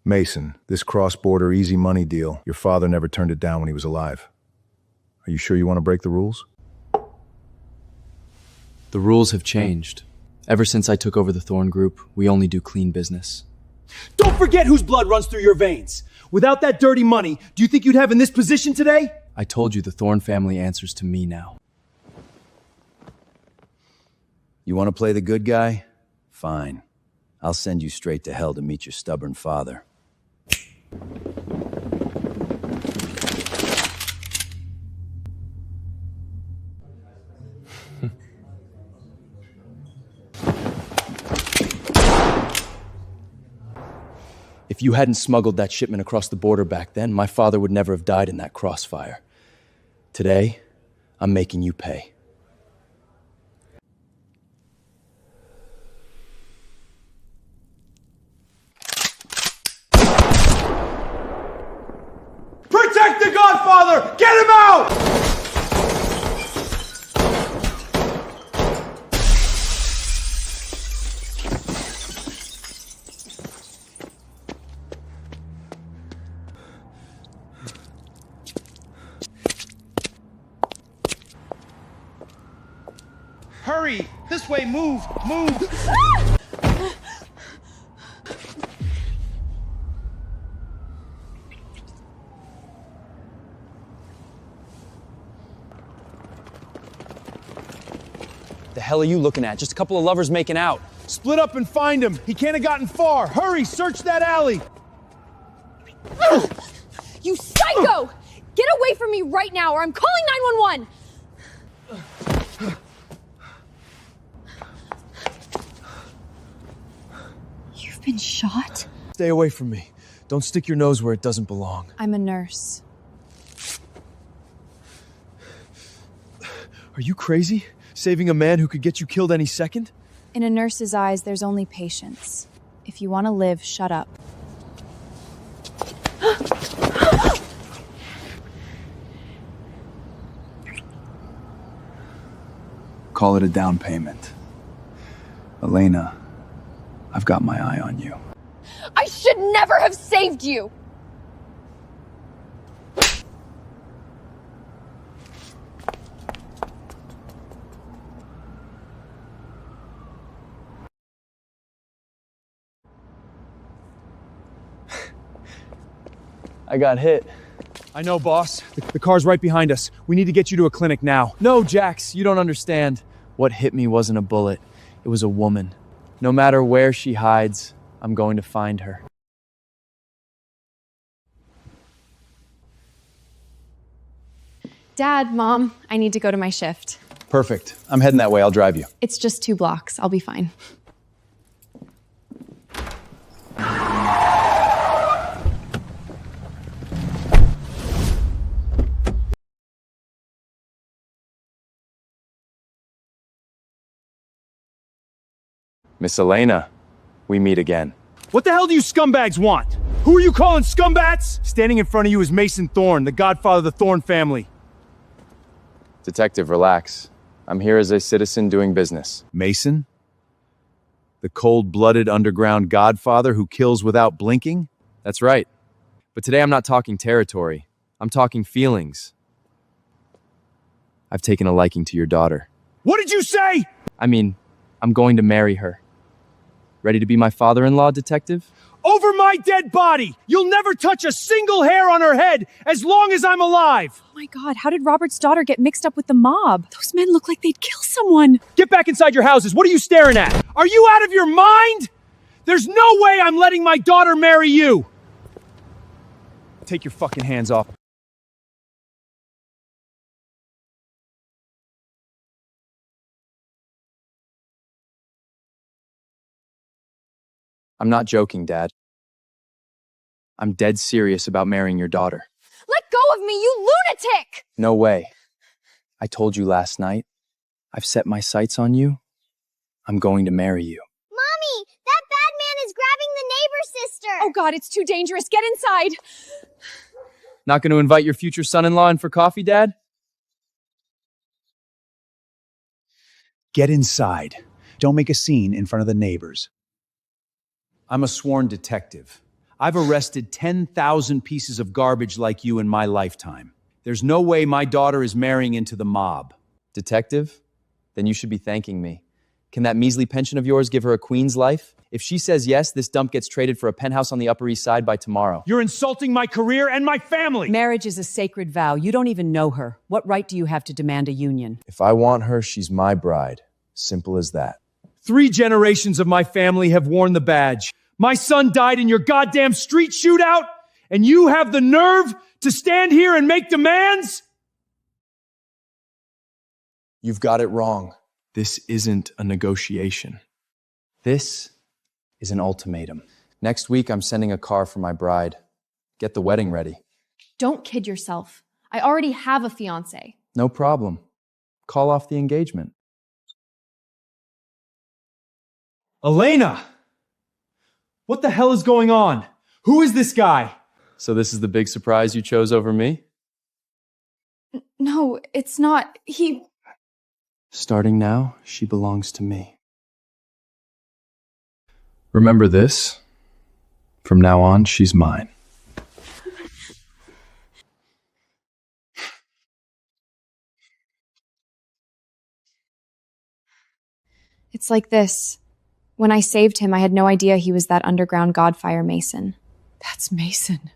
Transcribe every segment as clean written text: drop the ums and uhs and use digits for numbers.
Mason, this cross-border easy money deal, your father never turned it down when he was alive. Are you sure you want to break the rules? The rules have changed. Ever since I took over the Thorne group, we only do clean business. Don't forget whose blood runs through your veins. Without that dirty money, do you think you'd have in this position today? I told you the Thorne family answers to me now. You want to play the good guy? Fine. I'll send you straight to hell to meet your stubborn father. If you hadn't smuggled that shipment across the border back then, my father would never have died in that crossfire. Today, I'm making you pay. Protect the Godfather! Get him out! Hurry! This way, move! Move! The hell are you looking at? Just a couple of lovers making out. Split up and find him. He can't have gotten far. Hurry, search that alley. You psycho! Get away from me right now or I'm calling 911! You've been shot? Stay away from me. Don't stick your nose where it doesn't belong. I'm a nurse. Are you crazy? Saving a man who could get you killed any second? In a nurse's eyes, there's only patience. If you want to live, shut up. Call it a down payment. Elena, I've got my eye on you. I should never have saved you! I got hit. I know, boss. The car's right behind us. We need to get you to a clinic now. No, Jax, you don't understand. What hit me wasn't a bullet. It was a woman. No matter where she hides, I'm going to find her. Dad, Mom, I need to go to my shift. Perfect. I'm heading that way. I'll drive you. It's just 2 blocks. I'll be fine. Miss Elena, we meet again. What the hell do you scumbags want? Who are you calling scumbats? Standing in front of you is Mason Thorne, the godfather of the Thorne family. Detective, relax. I'm here as a citizen doing business. Mason? The cold-blooded underground godfather who kills without blinking? That's right. But today I'm not talking territory. I'm talking feelings. I've taken a liking to your daughter. What did you say? I mean, I'm going to marry her. Ready to be my father-in-law, detective? Over my dead body! You'll never touch a single hair on her head as long as I'm alive! Oh my God, how did Robert's daughter get mixed up with the mob? Those men look like they'd kill someone. Get back inside your houses. What are you staring at? Are you out of your mind? There's no way I'm letting my daughter marry you! Take your fucking hands off. I'm not joking, Dad. I'm dead serious about marrying your daughter. Let go of me, you lunatic! No way. I told you last night. I've set my sights on you. I'm going to marry you. Mommy, that bad man is grabbing the neighbor's sister! Oh God, it's too dangerous. Get inside! Not going to invite your future son-in-law in for coffee, Dad? Get inside. Don't make a scene in front of the neighbors. I'm a sworn detective. I've arrested 10,000 pieces of garbage like you in my lifetime. There's no way my daughter is marrying into the mob. Detective? Then you should be thanking me. Can that measly pension of yours give her a queen's life? If she says yes, this dump gets traded for a penthouse on the Upper East Side by tomorrow. You're insulting my career and my family! Marriage is a sacred vow. You don't even know her. What right do you have to demand a union? If I want her, she's my bride. Simple as that. 3 generations of my family have worn the badge. My son died in your goddamn street shootout, and you have the nerve to stand here and make demands? You've got it wrong. This isn't a negotiation. This is an ultimatum. Next week, I'm sending a car for my bride. Get the wedding ready. Don't kid yourself. I already have a fiancé. No problem. Call off the engagement. Elena! What the hell is going on? Who is this guy? So this is the big surprise you chose over me? No, it's not. Starting now, she belongs to me. Remember this? From now on, she's mine. It's like this. When I saved him, I had no idea he was that underground Godfather Mason. That's Mason.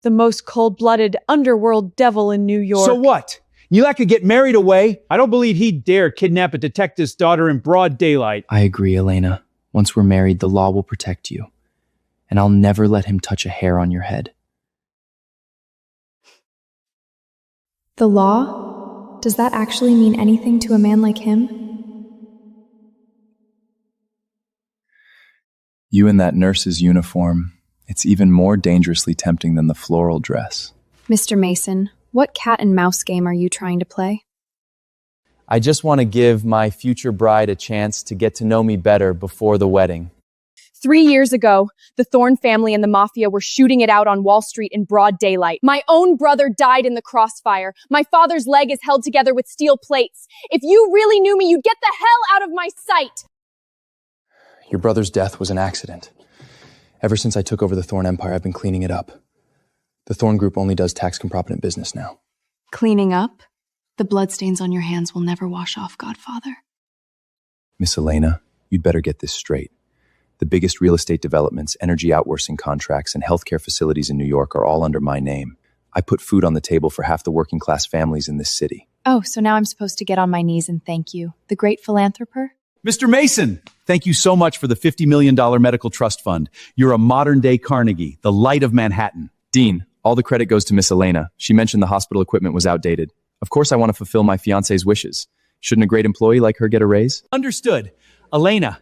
The most cold-blooded underworld devil in New York. So what? Nilak could get married away. I don't believe he'd dare kidnap a detective's daughter in broad daylight. I agree, Elena. Once we're married, the law will protect you. And I'll never let him touch a hair on your head. The law? Does that actually mean anything to a man like him? You in that nurse's uniform, it's even more dangerously tempting than the floral dress. Mr. Mason, what cat and mouse game are you trying to play? I just want to give my future bride a chance to get to know me better before the wedding. 3 years ago, the Thorne family and the Mafia were shooting it out on Wall Street in broad daylight. My own brother died in the crossfire. My father's leg is held together with steel plates. If you really knew me, you'd get the hell out of my sight! Your brother's death was an accident. Ever since I took over the Thorne Empire, I've been cleaning it up. The Thorne Group only does tax-compropetent business now. Cleaning up? The bloodstains on your hands will never wash off, Godfather. Miss Elena, you'd better get this straight. The biggest real estate developments, energy outsourcing contracts, and healthcare facilities in New York are all under my name. I put food on the table for half the working-class families in this city. Oh, so now I'm supposed to get on my knees and thank you, the great philanthropist? Mr. Mason, thank you so much for the $50 million medical trust fund. You're a modern-day Carnegie, the light of Manhattan. Dean, all the credit goes to Miss Elena. She mentioned the hospital equipment was outdated. Of course I want to fulfill my fiancé's wishes. Shouldn't a great employee like her get a raise? Understood. Elena,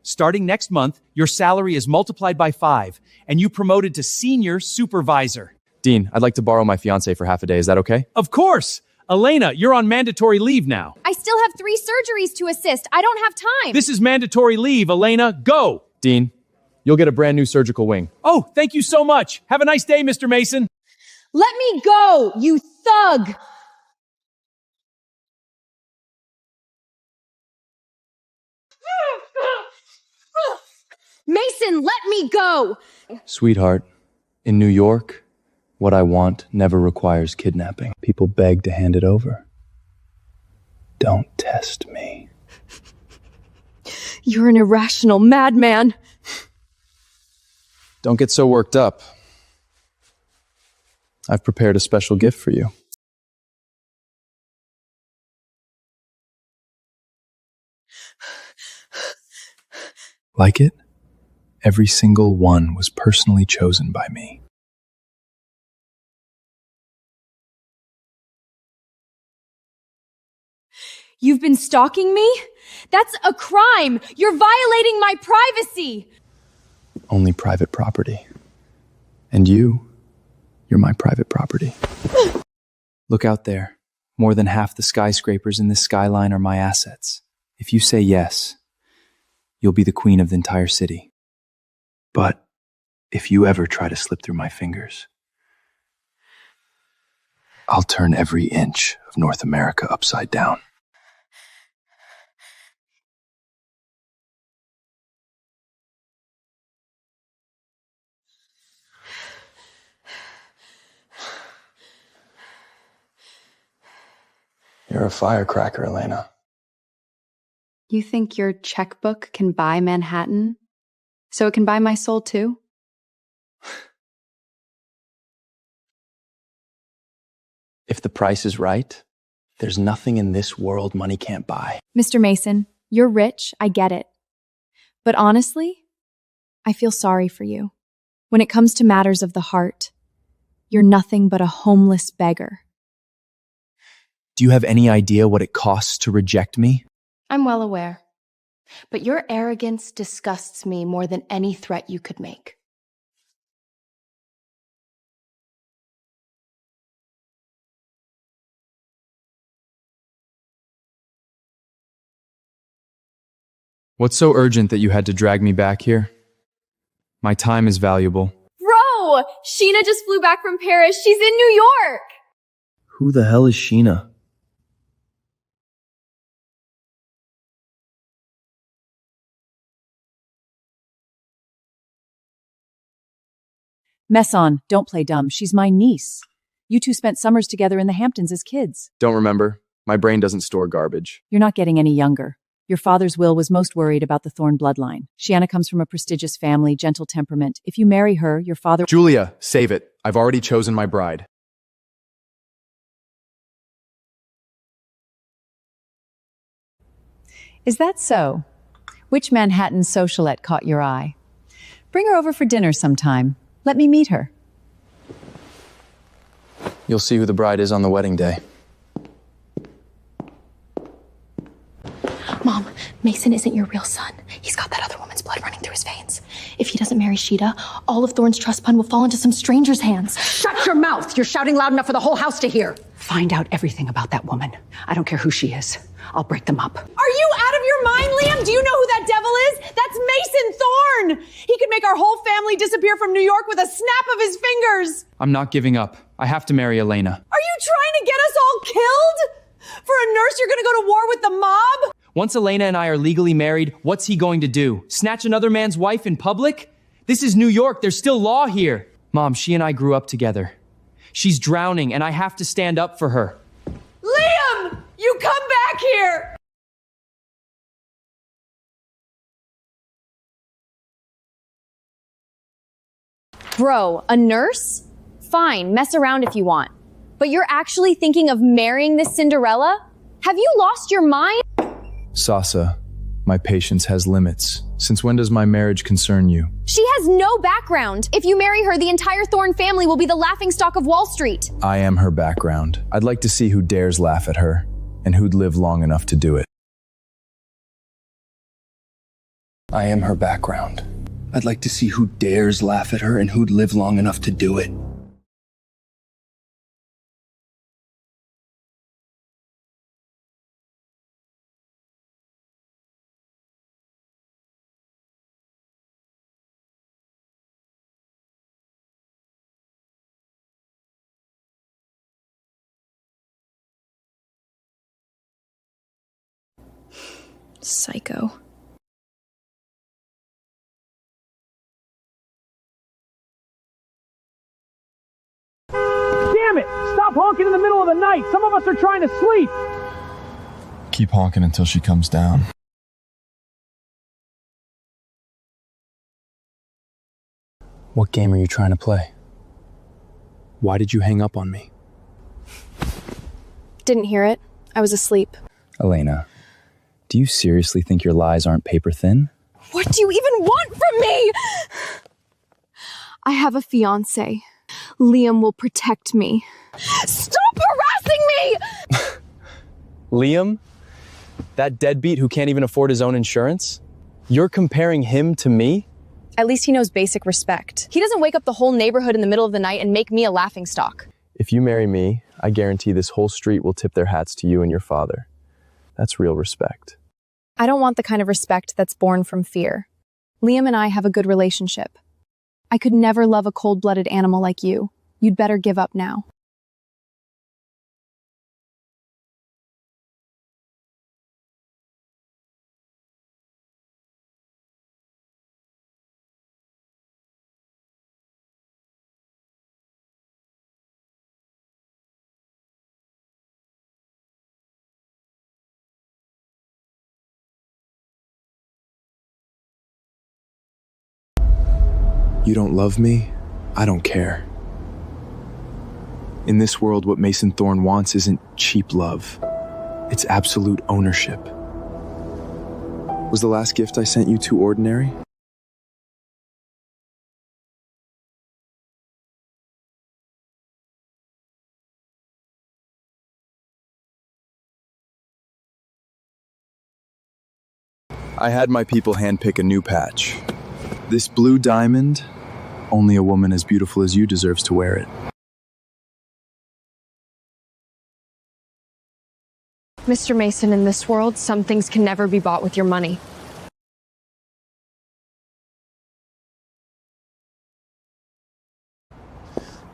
starting next month, your salary is multiplied by 5, and you promoted to senior supervisor. Dean, I'd like to borrow my fiancé for half a day. Is that okay? Of course. Elena, you're on mandatory leave now. I still have 3 surgeries to assist. I don't have time. This is mandatory leave, Elena. Go. Dean, you'll get a brand new surgical wing. Oh, thank you so much. Have a nice day, Mr. Mason. Let me go, you thug! Mason, let me go! Sweetheart, in New York, what I want never requires kidnapping. People beg to hand it over. Don't test me. You're an irrational madman. Don't get so worked up. I've prepared a special gift for you. Like it? Every single one was personally chosen by me. You've been stalking me? That's a crime! You're violating my privacy! Only private property. And you're my private property. Look out there. More than half the skyscrapers in this skyline are my assets. If you say yes, you'll be the queen of the entire city. But if you ever try to slip through my fingers, I'll turn every inch of North America upside down. You're a firecracker, Elena. You think your checkbook can buy Manhattan? So it can buy my soul too? If the price is right, there's nothing in this world money can't buy. Mr. Mason, you're rich, I get it. But honestly, I feel sorry for you. When it comes to matters of the heart, you're nothing but a homeless beggar. Do you have any idea what it costs to reject me? I'm well aware. But your arrogance disgusts me more than any threat you could make. What's so urgent that you had to drag me back here? My time is valuable. Bro! Sheena just flew back from Paris. She's in New York! Who the hell is Sheena? Mess on, don't play dumb. She's my niece. You two spent summers together in the Hamptons as kids. Don't remember. My brain doesn't store garbage. You're not getting any younger. Your father's will was most worried about the Thorne bloodline. Shiana comes from a prestigious family, gentle temperament. If you marry her, your father— Julia, save it. I've already chosen my bride. Is that so? Which Manhattan socialette caught your eye? Bring her over for dinner sometime. Let me meet her. You'll see who the bride is on the wedding day. Mom, Mason isn't your real son. He's got that other woman's blood running through his veins. If he doesn't marry Sheeta, all of Thorne's trust fund will fall into some stranger's hands. Shut your mouth! You're shouting loud enough for the whole house to hear. Find out everything about that woman. I don't care who she is. I'll break them up. Are you out of your mind, Liam? Do you know who that devil is? That's Mason Thorne! He could make our whole family disappear from New York with a snap of his fingers! I'm not giving up. I have to marry Elena. Are you trying to get us all killed? For a nurse, you're gonna go to war with the mob? Once Elena and I are legally married, what's he going to do? Snatch another man's wife in public? This is New York. There's still law here. Mom, she and I grew up together. She's drowning, and I have to stand up for her. Liam! You come back here! Bro, a nurse? Fine, mess around if you want. But you're actually thinking of marrying this Cinderella? Have you lost your mind? Sasa, my patience has limits. Since when does my marriage concern you? She has no background. If you marry her, the entire Thorne family will be the laughingstock of Wall Street. I am her background. I'd like to see who dares laugh at her, and who'd live long enough to do it. I am her background. I'd like to see who dares laugh at her and who'd live long enough to do it. Psycho. Damn it! Stop honking in the middle of the night! Some of us are trying to sleep! Keep honking until she comes down. What game are you trying to play? Why did you hang up on me? Didn't hear it. I was asleep. Elena, do you seriously think your lies aren't paper thin? What do you even want from me? I have a fiancé. Liam will protect me. Stop harassing me! Liam? That deadbeat who can't even afford his own insurance? You're comparing him to me? At least he knows basic respect. He doesn't wake up the whole neighborhood in the middle of the night and make me a laughingstock. If you marry me, I guarantee this whole street will tip their hats to you and your father. That's real respect. I don't want the kind of respect that's born from fear. Liam and I have a good relationship. I could never love a cold-blooded animal like you. You'd better give up now. You don't love me? I don't care. In this world, what Mason Thorne wants isn't cheap love. It's absolute ownership. Was the last gift I sent you too ordinary? I had my people handpick a new patch. This blue diamond, only a woman as beautiful as you deserves to wear it. Mr. Mason, in this world, some things can never be bought with your money.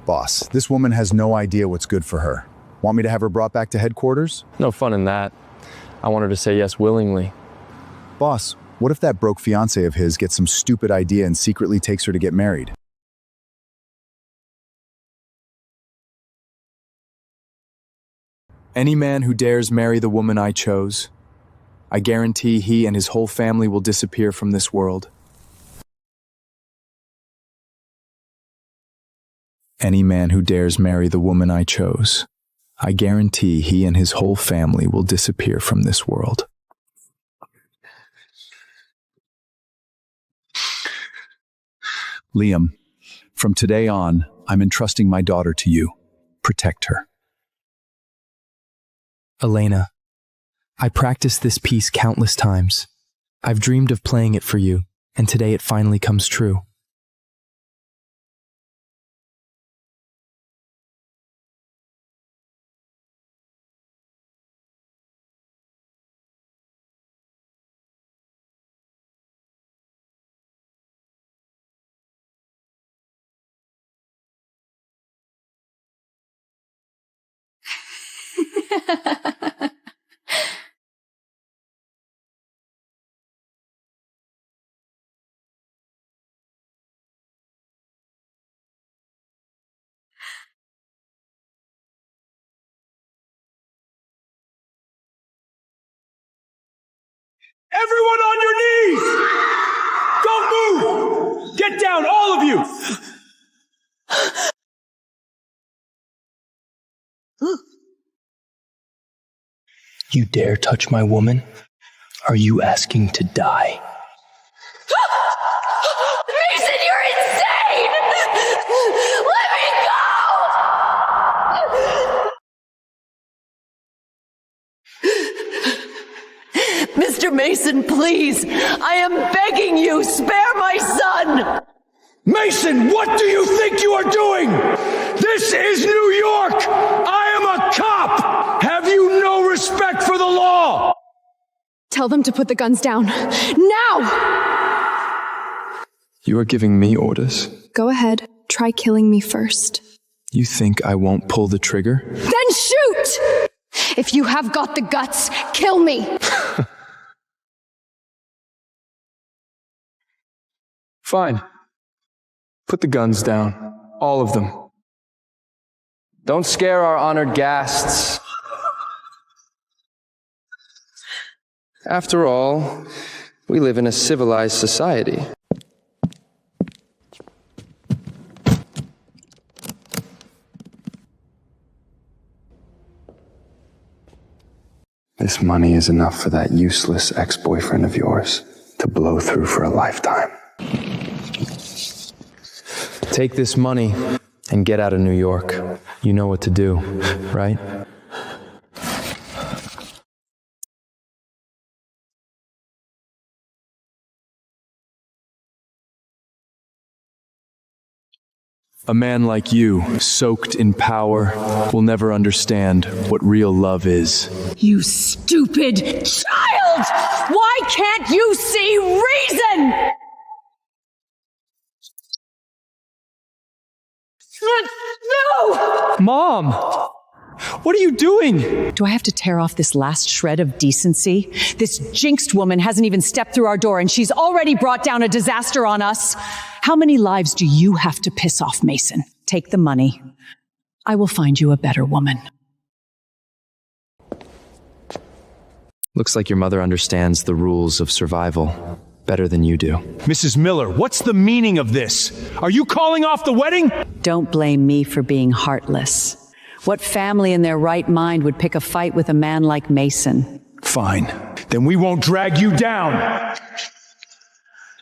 Boss, this woman has no idea what's good for her. Want me to have her brought back to headquarters? No fun in that. I want her to say yes willingly. Boss, what if that broke fiancé of his gets some stupid idea and secretly takes her to get married? Any man who dares marry the woman I chose, I guarantee he and his whole family will disappear from this world. Any man who dares marry the woman I chose, I guarantee he and his whole family will disappear from this world. Liam, from today on, I'm entrusting my daughter to you. Protect her. Elena, I practiced this piece countless times. I've dreamed of playing it for you, and today it finally comes true. Everyone on your knees! Don't move! Get down, all of you! You dare touch my woman? Are you asking to die? Mason, you're insane! Let me go! Mr. Mason, please! I am begging you, spare my son! Mason, what do you think you are doing? This is New York! I am a cop! Have you no respect for the law? Tell them to put the guns down. Now! You are giving me orders. Go ahead. Try killing me first. You think I won't pull the trigger? Then shoot! If you have got the guts, kill me! Fine. Put the guns down. All of them. Don't scare our honored guests. After all, we live in a civilized society. This money is enough for that useless ex-boyfriend of yours to blow through for a lifetime. Take this money and get out of New York. You know what to do, right? A man like you, soaked in power, will never understand what real love is. You stupid child! Why can't you see reason? No! Mom! What are you doing? Do I have to tear off this last shred of decency? This jinxed woman hasn't even stepped through our door and she's already brought down a disaster on us. How many lives do you have to piss off, Mason? Take the money. I will find you a better woman. Looks like your mother understands the rules of survival. Better than you do. Mrs. Miller, what's the meaning of this? Are you calling off the wedding? Don't blame me for being heartless. What family in their right mind would pick a fight with a man like Mason? Fine. Then we won't drag you down.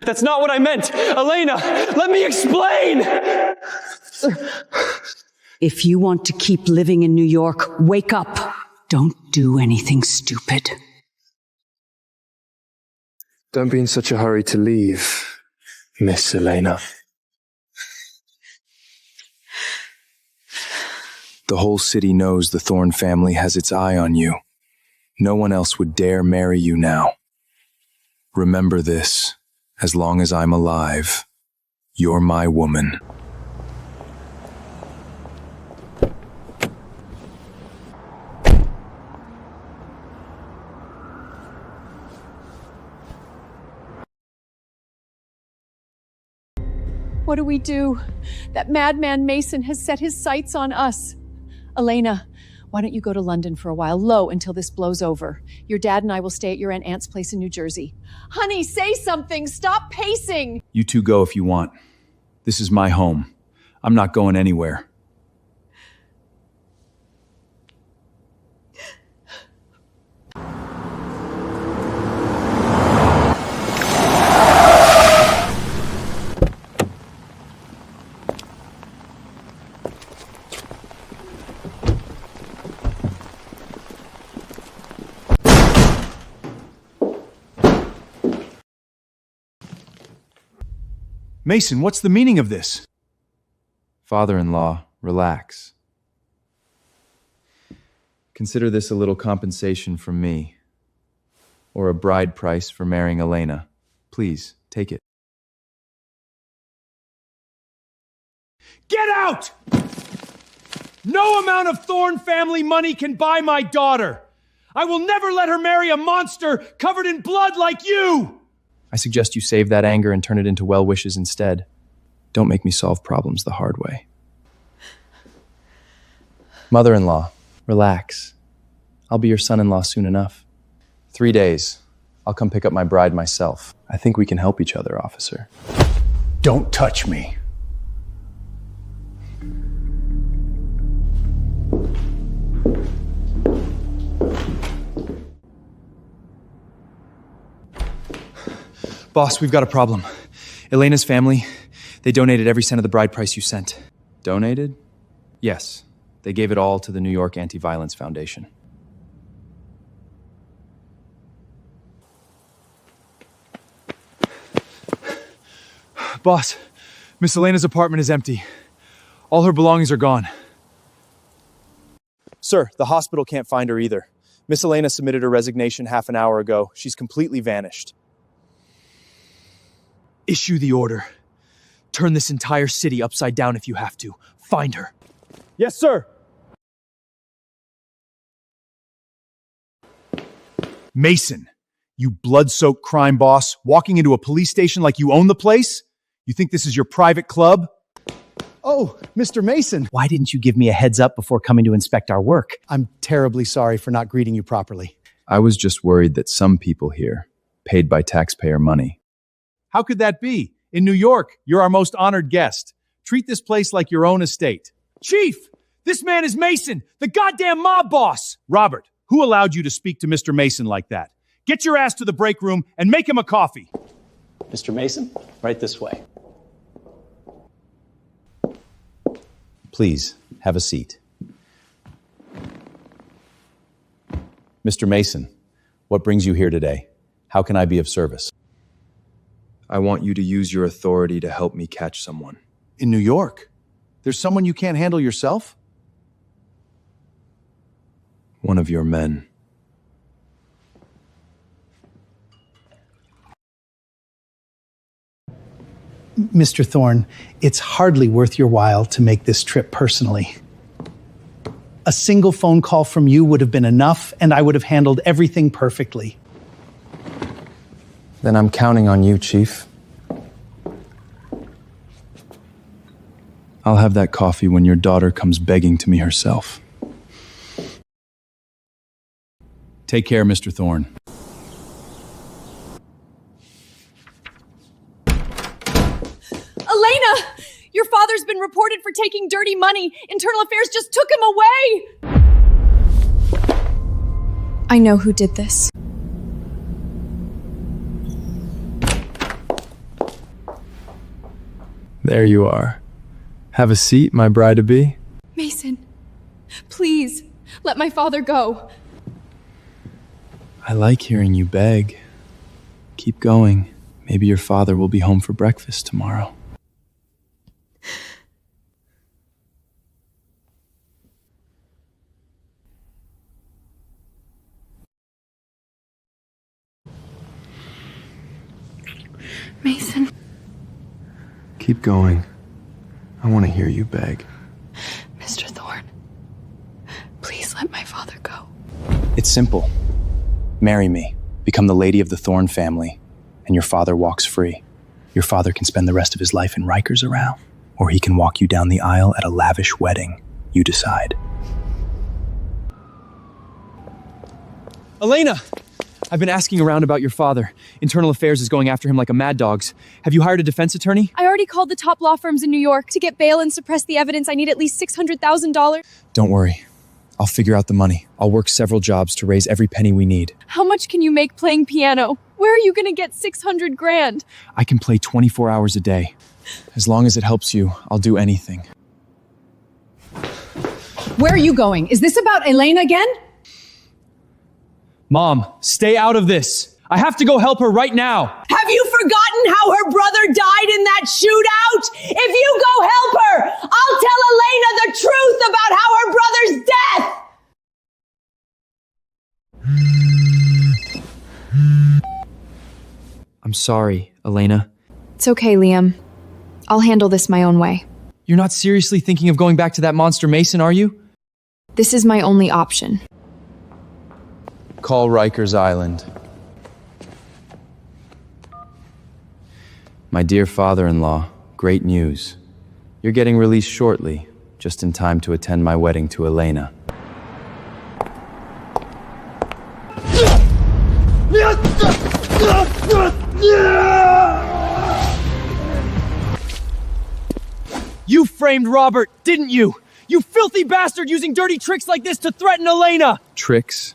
That's not what I meant! Elena, let me explain! If you want to keep living in New York, wake up. Don't do anything stupid. Don't be in such a hurry to leave, Miss Elena. The whole city knows the Thorne family has its eye on you. No one else would dare marry you now. Remember this. As long as I'm alive, you're my woman. What do we do? That madman Mason has set his sights on us. Elena, why don't you go to London for a while, low, until this blows over? Your dad and I will stay at your Aunt Ant's place in New Jersey. Honey, say something! Stop pacing! You two go if you want. This is my home. I'm not going anywhere. Mason, what's the meaning of this? Father-in-law, relax. Consider this a little compensation from me. Or a bride price for marrying Elena. Please, take it. Get out! No amount of Thorne family money can buy my daughter. I will never let her marry a monster covered in blood like you! I suggest you save that anger and turn it into well wishes instead. Don't make me solve problems the hard way. Mother-in-law, relax. I'll be your son-in-law soon enough. 3 days. I'll come pick up my bride myself. I think we can help each other, officer. Don't touch me. Boss, we've got a problem. Elena's family, they donated every cent of the bride price you sent. Donated? Yes, they gave it all to the New York Anti-Violence Foundation. Boss, Miss Elena's apartment is empty. All her belongings are gone. Sir, the hospital can't find her either. Miss Elena submitted her resignation half an hour ago. She's completely vanished. Issue the order. Turn this entire city upside down if you have to. Find her. Yes, sir. Mason, you blood-soaked crime boss, walking into a police station like you own the place? You think this is your private club? Oh, Mr. Mason. Why didn't you give me a heads up before coming to inspect our work? I'm terribly sorry for not greeting you properly. I was just worried that some people here, paid by taxpayer money. How could that be? In New York, you're our most honored guest. Treat this place like your own estate. Chief, this man is Mason, the goddamn mob boss. Robert, who allowed you to speak to Mr. Mason like that? Get your ass to the break room and make him a coffee. Mr. Mason, right this way. Please, have a seat. Mr. Mason, what brings you here today? How can I be of service? I want you to use your authority to help me catch someone. In New York? There's someone you can't handle yourself? One of your men. Mr. Thorne, it's hardly worth your while to make this trip personally. A single phone call from you would have been enough, and I would have handled everything perfectly. Then I'm counting on you, Chief. I'll have that coffee when your daughter comes begging to me herself. Take care, Mr. Thorne. father's been reported for taking dirty money. Internal Affairs just took him away. I know who did this. There you are. Have a seat, my bride-to-be. Mason, please, let my father go. I like hearing you beg. Keep going. Maybe your father will be home for breakfast tomorrow. Mason. Keep going. I want to hear you beg. Mr. Thorne, please let my father go. It's simple. Marry me, become the lady of the Thorne family, and your father walks free. Your father can spend the rest of his life in Rikers around, or he can walk you down the aisle at a lavish wedding. You decide. Elena! I've been asking around about your father. Internal Affairs is going after him like a mad dog's. Have you hired a defense attorney? I already called the top law firms in New York. To get bail and suppress the evidence, I need at least $600,000. Don't worry. I'll figure out the money. I'll work several jobs to raise every penny we need. How much can you make playing piano? Where are you gonna get 600 grand? I can play 24 hours a day. As long as it helps you, I'll do anything. Where are you going? Is this about Elena again? Mom, stay out of this. I have to go help her right now. Have you forgotten how her brother died in that shootout? If you go help her, I'll tell Elena the truth about how her brother's death! I'm sorry, Elena. It's okay, Liam. I'll handle this my own way. You're not seriously thinking of going back to that monster Mason, are you? This is my only option. Call Rikers Island. My dear father-in-law, great news. You're getting released shortly, just in time to attend my wedding to Elena. You framed Robert, didn't you? You filthy bastard using dirty tricks like this to threaten Elena! Tricks?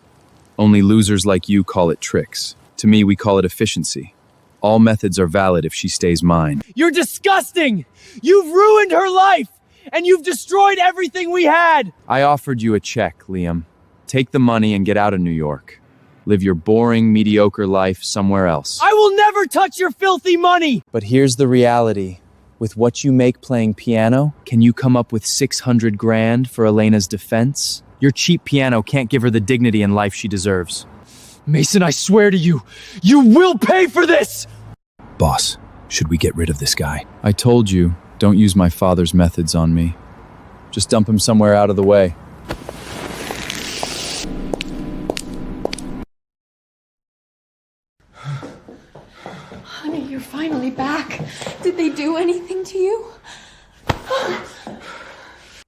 Only losers like you call it tricks. To me, we call it efficiency. All methods are valid if she stays mine. You're disgusting! You've ruined her life! And you've destroyed everything we had! I offered you a check, Liam. Take the money and get out of New York. Live your boring, mediocre life somewhere else. I will never touch your filthy money! But here's the reality. With what you make playing piano, can you come up with 600 grand for Elena's defense? Your cheap piano can't give her the dignity in life she deserves. Mason, I swear to you, you will pay for this! Boss, should we get rid of this guy? I told you, don't use my father's methods on me. Just dump him somewhere out of the way. Honey, you're finally back. Did they do anything to you?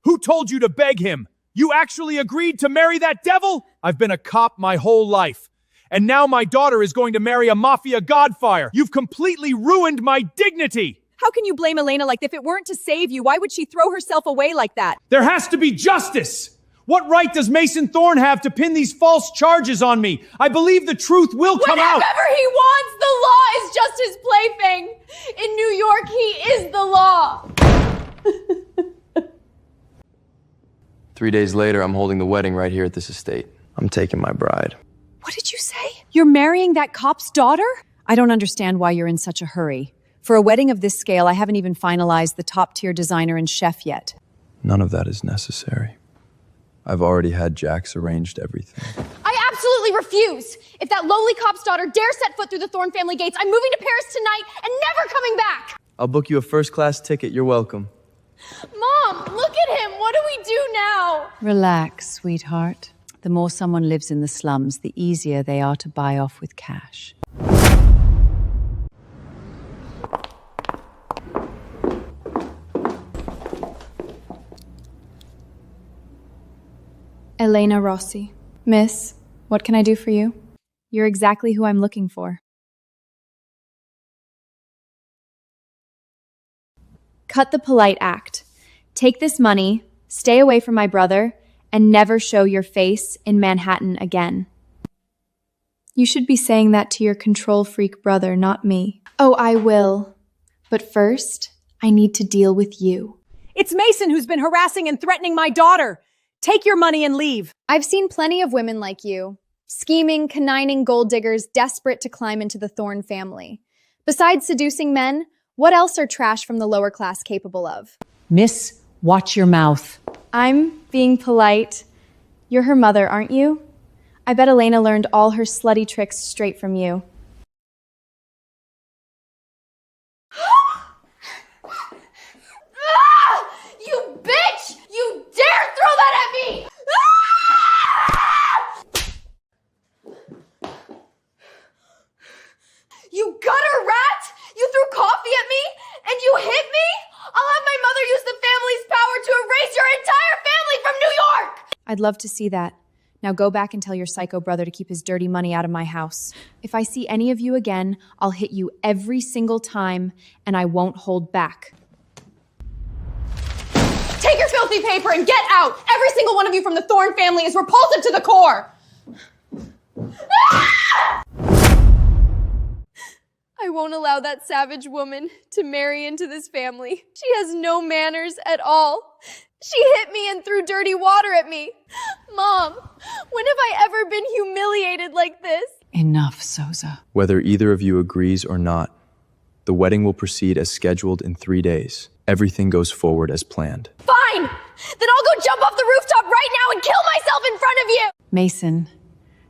Who told you to beg him? You actually agreed to marry that devil? I've been a cop my whole life. And now my daughter is going to marry a Mafia Godfather. You've completely ruined my dignity! How can you blame Elena? Like, if it weren't to save you, why would she throw herself away like that? There has to be justice! What right does Mason Thorne have to pin these false charges on me? I believe the truth will come out! Whatever he wants, the law is just his plaything! In New York, he is the law! 3 days later, I'm holding the wedding right here at this estate. I'm taking my bride. What did you say? You're marrying that cop's daughter? I don't understand why you're in such a hurry. For a wedding of this scale, I haven't even finalized the top-tier designer and chef yet. None of that is necessary. I've already had Jax arranged everything. I absolutely refuse! If that lowly cop's daughter dares set foot through the Thorne family gates, I'm moving to Paris tonight and never coming back! I'll book you a first-class ticket. You're welcome. Mom, look at him! What do we do now? Relax, sweetheart. The more someone lives in the slums, the easier they are to buy off with cash. Elena Rossi. Miss, what can I do for you? You're exactly who I'm looking for. Cut the polite act. Take this money, stay away from my brother, and never show your face in Manhattan again. You should be saying that to your control freak brother, not me. Oh, I will. But first, I need to deal with you. It's Mason who's been harassing and threatening my daughter. Take your money and leave. I've seen plenty of women like you. Scheming, conniving gold diggers desperate to climb into the Thorne family. Besides seducing men, what else are trash from the lower class capable of? Miss, watch your mouth. I'm being polite. You're her mother, aren't you? I bet Elena learned all her slutty tricks straight from you. You bitch! You dare throw that at me! You gutter rat! You threw coffee at me? And you hit me? I'll have my mother use the family's power to erase your entire family from New York! I'd love to see that. Now go back and tell your psycho brother to keep his dirty money out of my house. If I see any of you again, I'll hit you every single time, and I won't hold back. Take your filthy paper and get out! Every single one of you from the Thorne family is repulsive to the core! I won't allow that savage woman to marry into this family. She has no manners at all. She hit me and threw dirty water at me. Mom, when have I ever been humiliated like this? Enough, Sosa. Whether either of you agrees or not, the wedding will proceed as scheduled in 3 days. Everything goes forward as planned. Fine! Then I'll go jump off the rooftop right now and kill myself in front of you! Mason,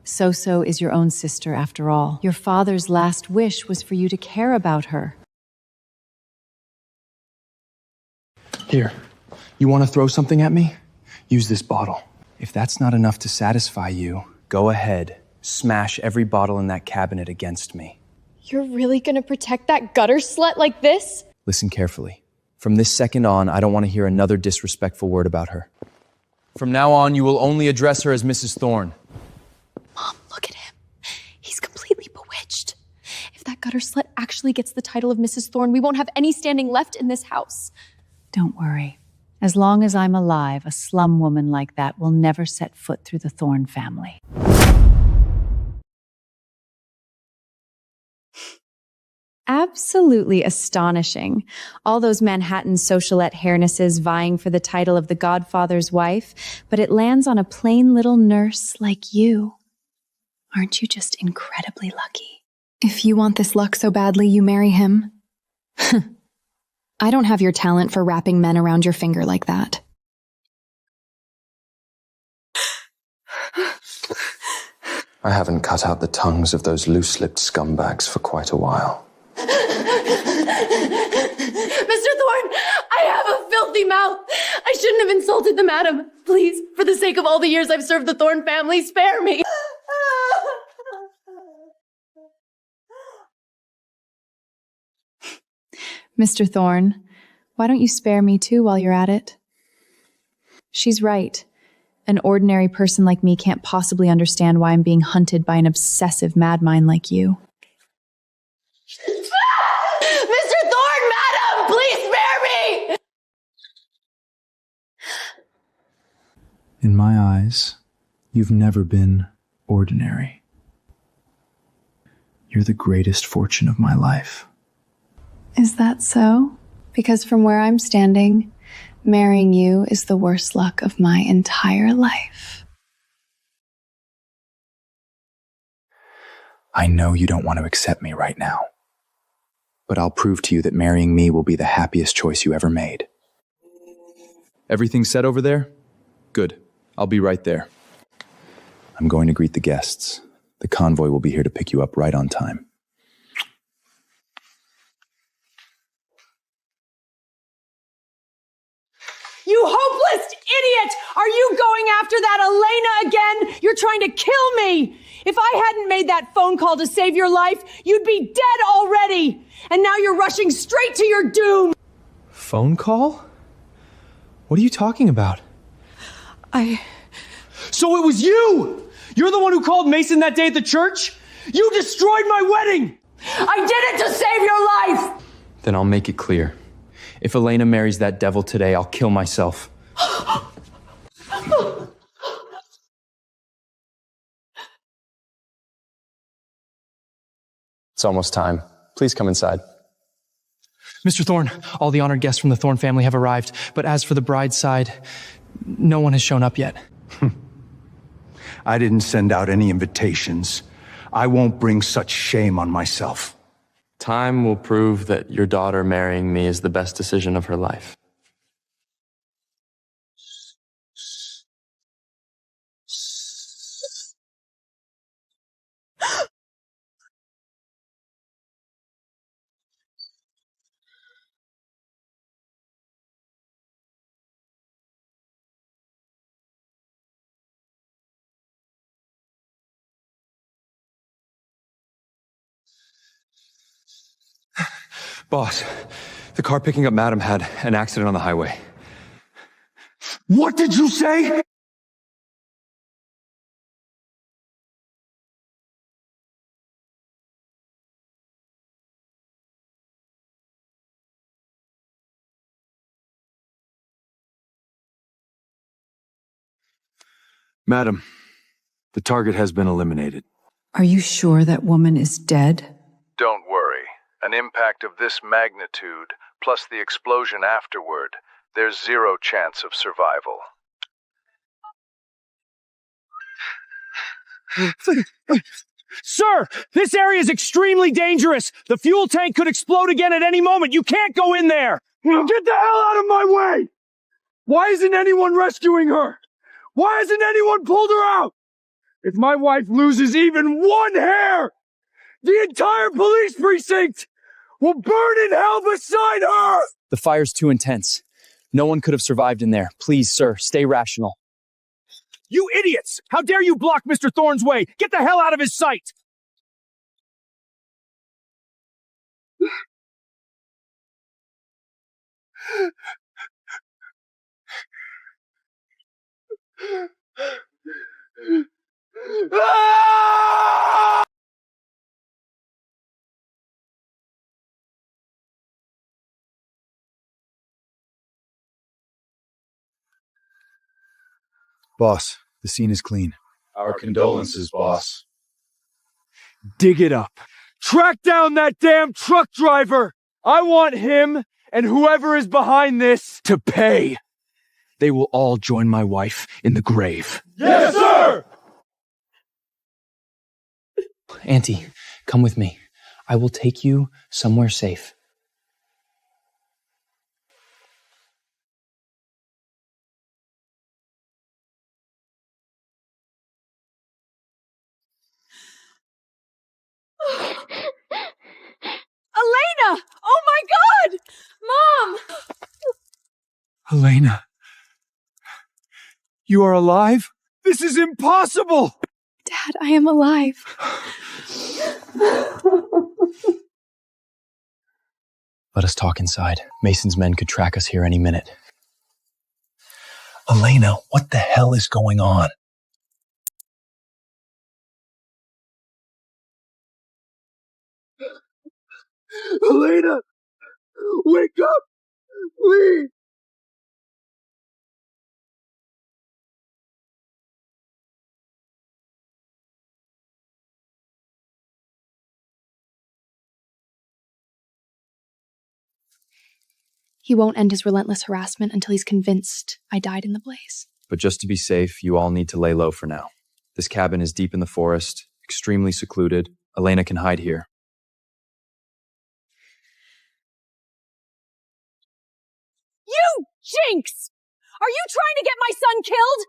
Soso is your own sister after all. Your father's last wish was for you to care about her. Here, you want to throw something at me? Use this bottle. If that's not enough to satisfy you, go ahead. Smash every bottle in that cabinet against me. You're really gonna protect that gutter slut like this? Listen carefully. From this second on, I don't want to hear another disrespectful word about her. From now on, you will only address her as Mrs. Thorne. Mom, look at him. He's completely bewitched. If that gutter slut actually gets the title of Mrs. Thorne, we won't have any standing left in this house. Don't worry. As long as I'm alive, a slum woman like that will never set foot through the Thorne family. Absolutely astonishing. All those Manhattan socialette hairnesses vying for the title of the Godfather's wife, but it lands on a plain little nurse like you. Aren't you just incredibly lucky? If you want this luck so badly, you marry him. I don't have your talent for wrapping men around your finger like that. I haven't cut out the tongues of those loose-lipped scumbags for quite a while. Mr. Thorne, I have a filthy mouth. I shouldn't have insulted the madam. Please, for the sake of all the years I've served the Thorne family, spare me. Mr. Thorne, why don't you spare me too while you're at it? She's right. An ordinary person like me can't possibly understand why I'm being hunted by an obsessive madmind like you. Mr. Thorne, madam, please spare me! In my eyes, you've never been ordinary. You're the greatest fortune of my life. Is that so? Because from where I'm standing, marrying you is the worst luck of my entire life. I know you don't want to accept me right now, but I'll prove to you that marrying me will be the happiest choice you ever made. Everything set over there? Good. I'll be right there. I'm going to greet the guests. The convoy will be here to pick you up right on time. You hopeless idiot! Are you going after that Elena again? You're trying to kill me! If I hadn't made that phone call to save your life, you'd be dead already! And now you're rushing straight to your doom! Phone call? What are you talking about? So it was you! You're the one who called Mason that day at the church? You destroyed my wedding! I did it to save your life! Then I'll make it clear. If Elena marries that devil today, I'll kill myself. It's almost time. Please come inside. Mr. Thorne, all the honored guests from the Thorne family have arrived, but as for the bride's side, no one has shown up yet. I didn't send out any invitations. I won't bring such shame on myself. Time will prove that your daughter marrying me is the best decision of her life. Boss, the car picking up Madam had an accident on the highway. What did you say? Madam, the target has been eliminated. Are you sure that woman is dead? Don't worry. An impact of this magnitude, plus the explosion afterward, there's zero chance of survival. Sir, this area is extremely dangerous. The fuel tank could explode again at any moment. You can't go in there. Get the hell out of my way! Why isn't anyone rescuing her? Why hasn't anyone pulled her out? If my wife loses even one hair, the entire police precinct will burn in hell beside her! The fire's too intense. No one could have survived in there. Please, sir, stay rational. You idiots! How dare you block Mr. Thorne's way? Get the hell out of his sight! Boss, the scene is clean. Our condolences, boss. Dig it up. Track down that damn truck driver! I want him and whoever is behind this to pay. They will all join my wife in the grave. Yes, sir! Auntie, come with me. I will take you somewhere safe. Elena! Oh my God! Mom! Elena. You are alive? This is impossible! Dad, I am alive. Let us talk inside. Mason's men could track us here any minute. Elena, what the hell is going on? Elena! Wake up! Please! He won't end his relentless harassment until he's convinced I died in the blaze. But just to be safe, you all need to lay low for now. This cabin is deep in the forest, extremely secluded. Elena can hide here. You jinx! Are you trying to get my son killed?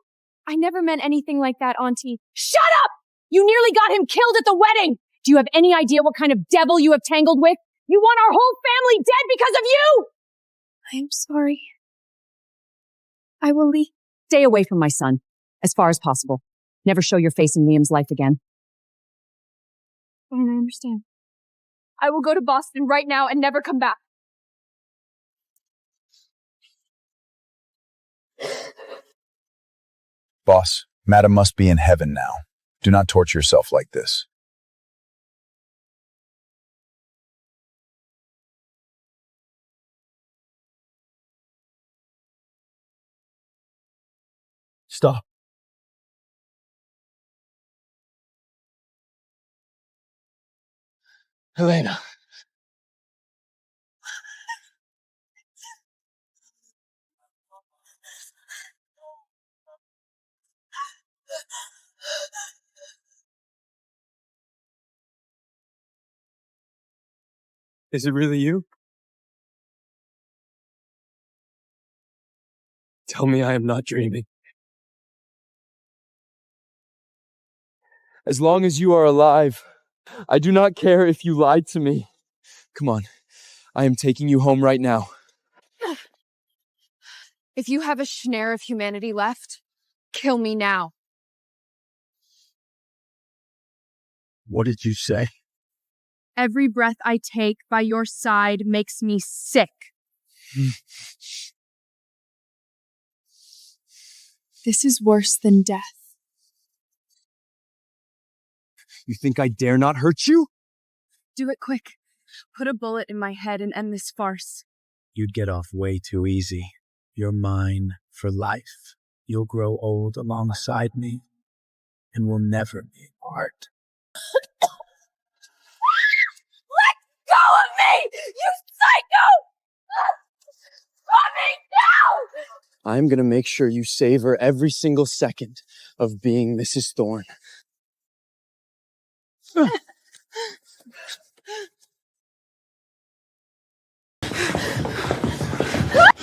I never meant anything like that, Auntie. Shut up! You nearly got him killed at the wedding! Do you have any idea what kind of devil you have tangled with? You want our whole family dead because of you! I am sorry. I will leave. Stay away from my son, as far as possible. Never show your face in Liam's life again. Fine, I understand. I will go to Boston right now and never come back. Boss, Madam must be in heaven now. Do not torture yourself like this. Stop. Elena. Is it really you? Tell me I am not dreaming. As long as you are alive, I do not care if you lied to me. Come on, I am taking you home right now. If you have a schneer of humanity left, kill me now. What did you say? Every breath I take by your side makes me sick. This is worse than death. You think I dare not hurt you? Do it quick. Put a bullet in my head and end this farce. You'd get off way too easy. You're mine for life. You'll grow old alongside me, and we'll never be apart. Let go of me! You psycho! Stop me now! I'm gonna make sure you savor every single second of being Mrs. Thorne.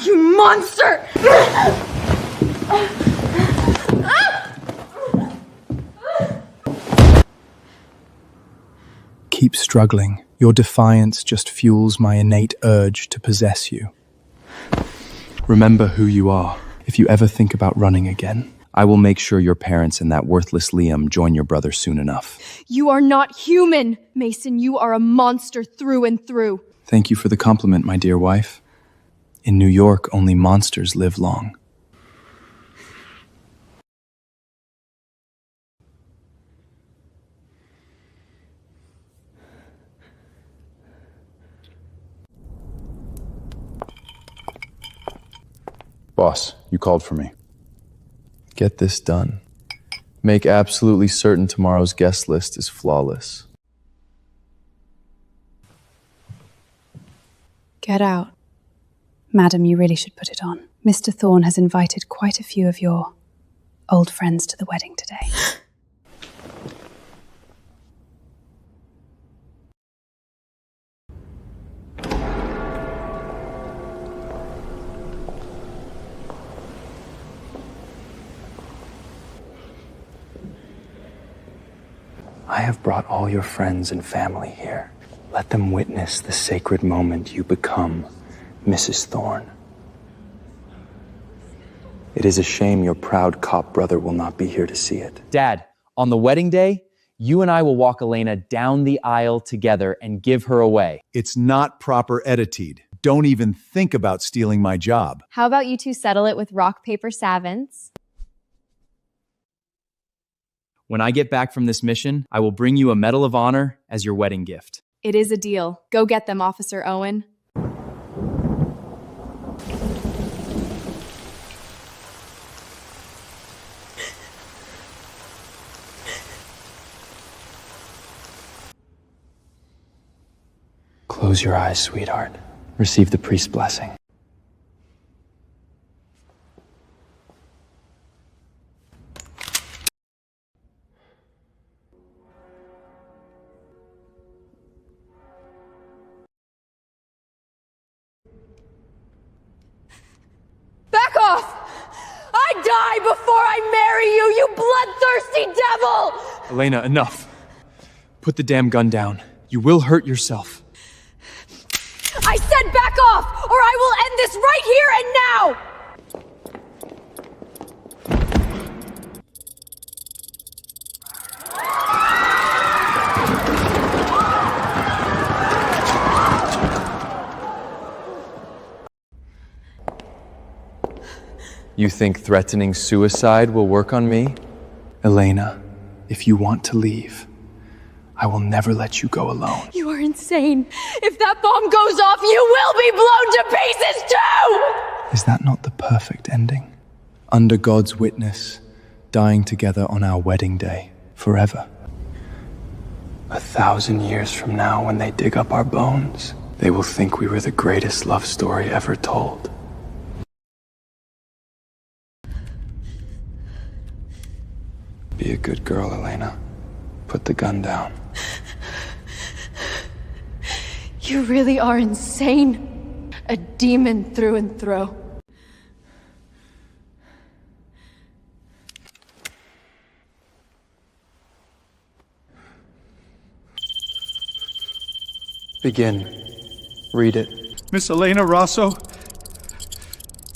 You monster! Keep struggling. Your defiance just fuels my innate urge to possess you. Remember who you are. If you ever think about running again, I will make sure your parents and that worthless Liam join your brother soon enough. You are not human, Mason. You are a monster through and through. Thank you for the compliment, my dear wife. In New York, only monsters live long. Boss, you called for me. Get this done. Make absolutely certain tomorrow's guest list is flawless. Get out. Madam, you really should put it on. Mr. Thorne has invited quite a few of your old friends to the wedding today. I have brought all your friends and family here. Let them witness the sacred moment you become Mrs. Thorne. It is a shame your proud cop brother will not be here to see it. Dad, on the wedding day, you and I will walk Elena down the aisle together and give her away. It's not proper etiquette. Don't even think about stealing my job. How about you two settle it with rock, paper, savants? When I get back from this mission, I will bring you a Medal of Honor as your wedding gift. It is a deal. Go get them, Officer Owen. Close your eyes, sweetheart. Receive the priest's blessing. Back off! I die before I marry you, you bloodthirsty devil! Elena, enough. Put the damn gun down. You will hurt yourself. I said back off, or I will end this right here and now! You think threatening suicide will work on me? Elena, if you want to leave, I will never let you go alone. You are insane. If that bomb goes off, you will be blown to pieces too! Is that not the perfect ending? under God's witness, dying together on our wedding day, forever. 1,000 years from now, when they dig up our bones, they will think we were the greatest love story ever told. Be a good girl, Elena. Put the gun down. You really are insane. A demon through and through. Begin. Read it. Miss Elena Rosso,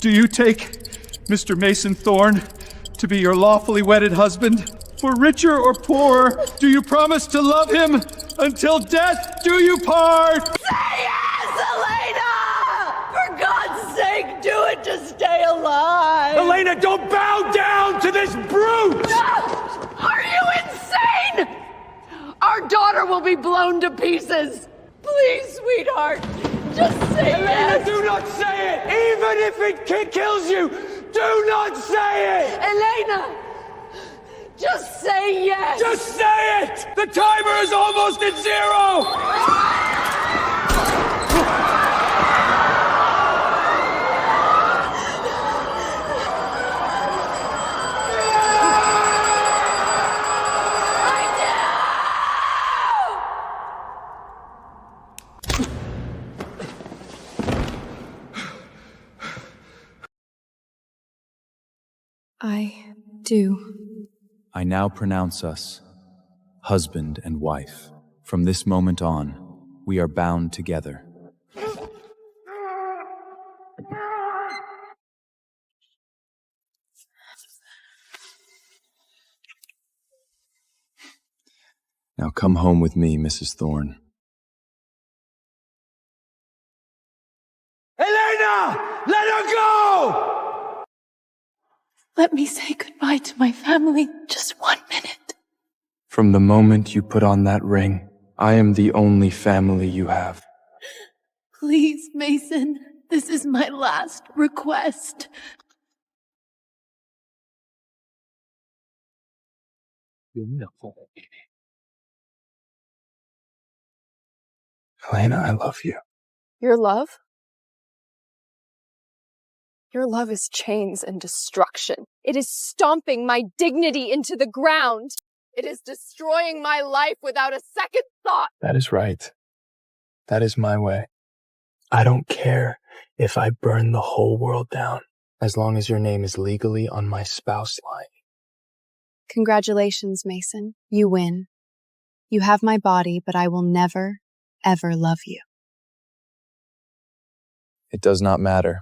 do you take Mr. Mason Thorne to be your lawfully wedded husband? For richer or poorer, do you promise to love him until death do you part? Say yes, Elena! For God's sake, do it to stay alive! Elena, don't bow down to this brute! No! Are you insane? Our daughter will be blown to pieces. Please, sweetheart, just say Elena, yes. do not say it! Even if it kills you, do not say it! Elena, just say yes. Just say it! The timer is almost at 0! I do. I now pronounce us husband and wife. From this moment on, we are bound together. Now come home with me, Mrs. Thorne. Elena! Let her go! Let me say goodbye to my family just 1 minute. From the moment you put on that ring, I am the only family you have. Please, Mason, this is my last request. Elena, I love you. Your love? Your love is chains and destruction. It is stomping my dignity into the ground. It is destroying my life without a second thought. That is right. That is my way. I don't care if I burn the whole world down, as long as your name is legally on my spouse line. Congratulations, Mason. You win. You have my body, but I will never, ever love you. It does not matter.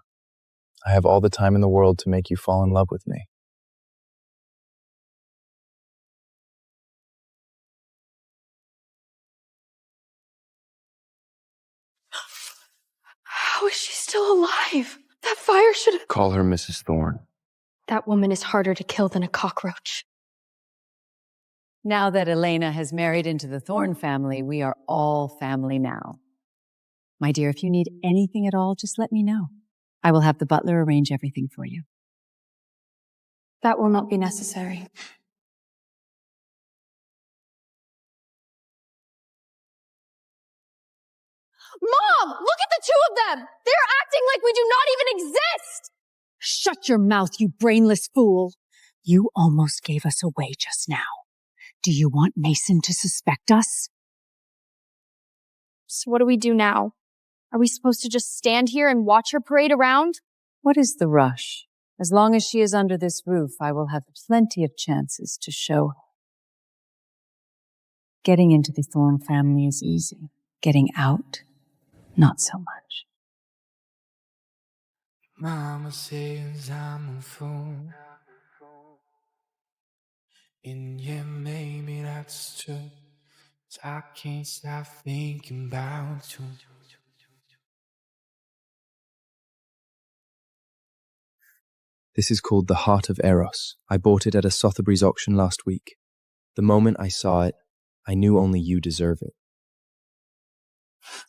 I have all the time in the world to make you fall in love with me. How is she still alive? That fire should have... Call her Mrs. Thorne. That woman is harder to kill than a cockroach. Now that Elena has married into the Thorne family, we are all family now. My dear, if you need anything at all, just let me know. I will have the butler arrange everything for you. That will not be necessary. Mom! Look at the two of them! They're acting like we do not even exist! Shut your mouth, you brainless fool! You almost gave us away just now. Do you want Mason to suspect us? So what do we do now? Are we supposed to just stand here and watch her parade around? What is the rush? As long as she is under this roof, I will have plenty of chances to show her. Getting into the Thorne family is easy. Getting out, not so much. Mama says I'm a fool. And yeah, maybe that's true. 'Cause I can't stop thinking about you. This is called the Heart of Eros. I bought it at a Sotheby's auction last week. The moment I saw it, I knew only you deserve it.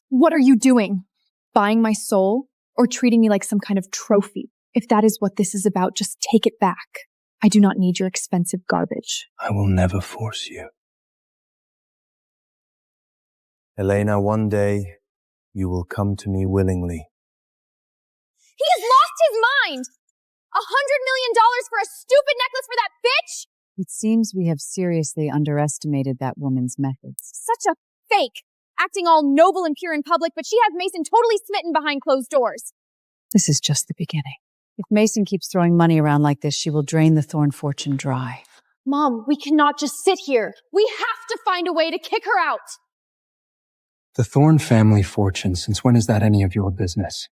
What are you doing? Buying my soul? Or treating me like some kind of trophy? If that is what this is about, just take it back. I do not need your expensive garbage. I will never force you. Elena, one day you will come to me willingly. He has lost his mind! $100 million for a stupid necklace for that bitch? It seems we have seriously underestimated that woman's methods. Such a fake! Acting all noble and pure in public, but she has Mason totally smitten behind closed doors. This is just the beginning. If Mason keeps throwing money around like this, she will drain the Thorne fortune dry. Mom, we cannot just sit here. We have to find a way to kick her out. The Thorne family fortune, since when is that any of your business?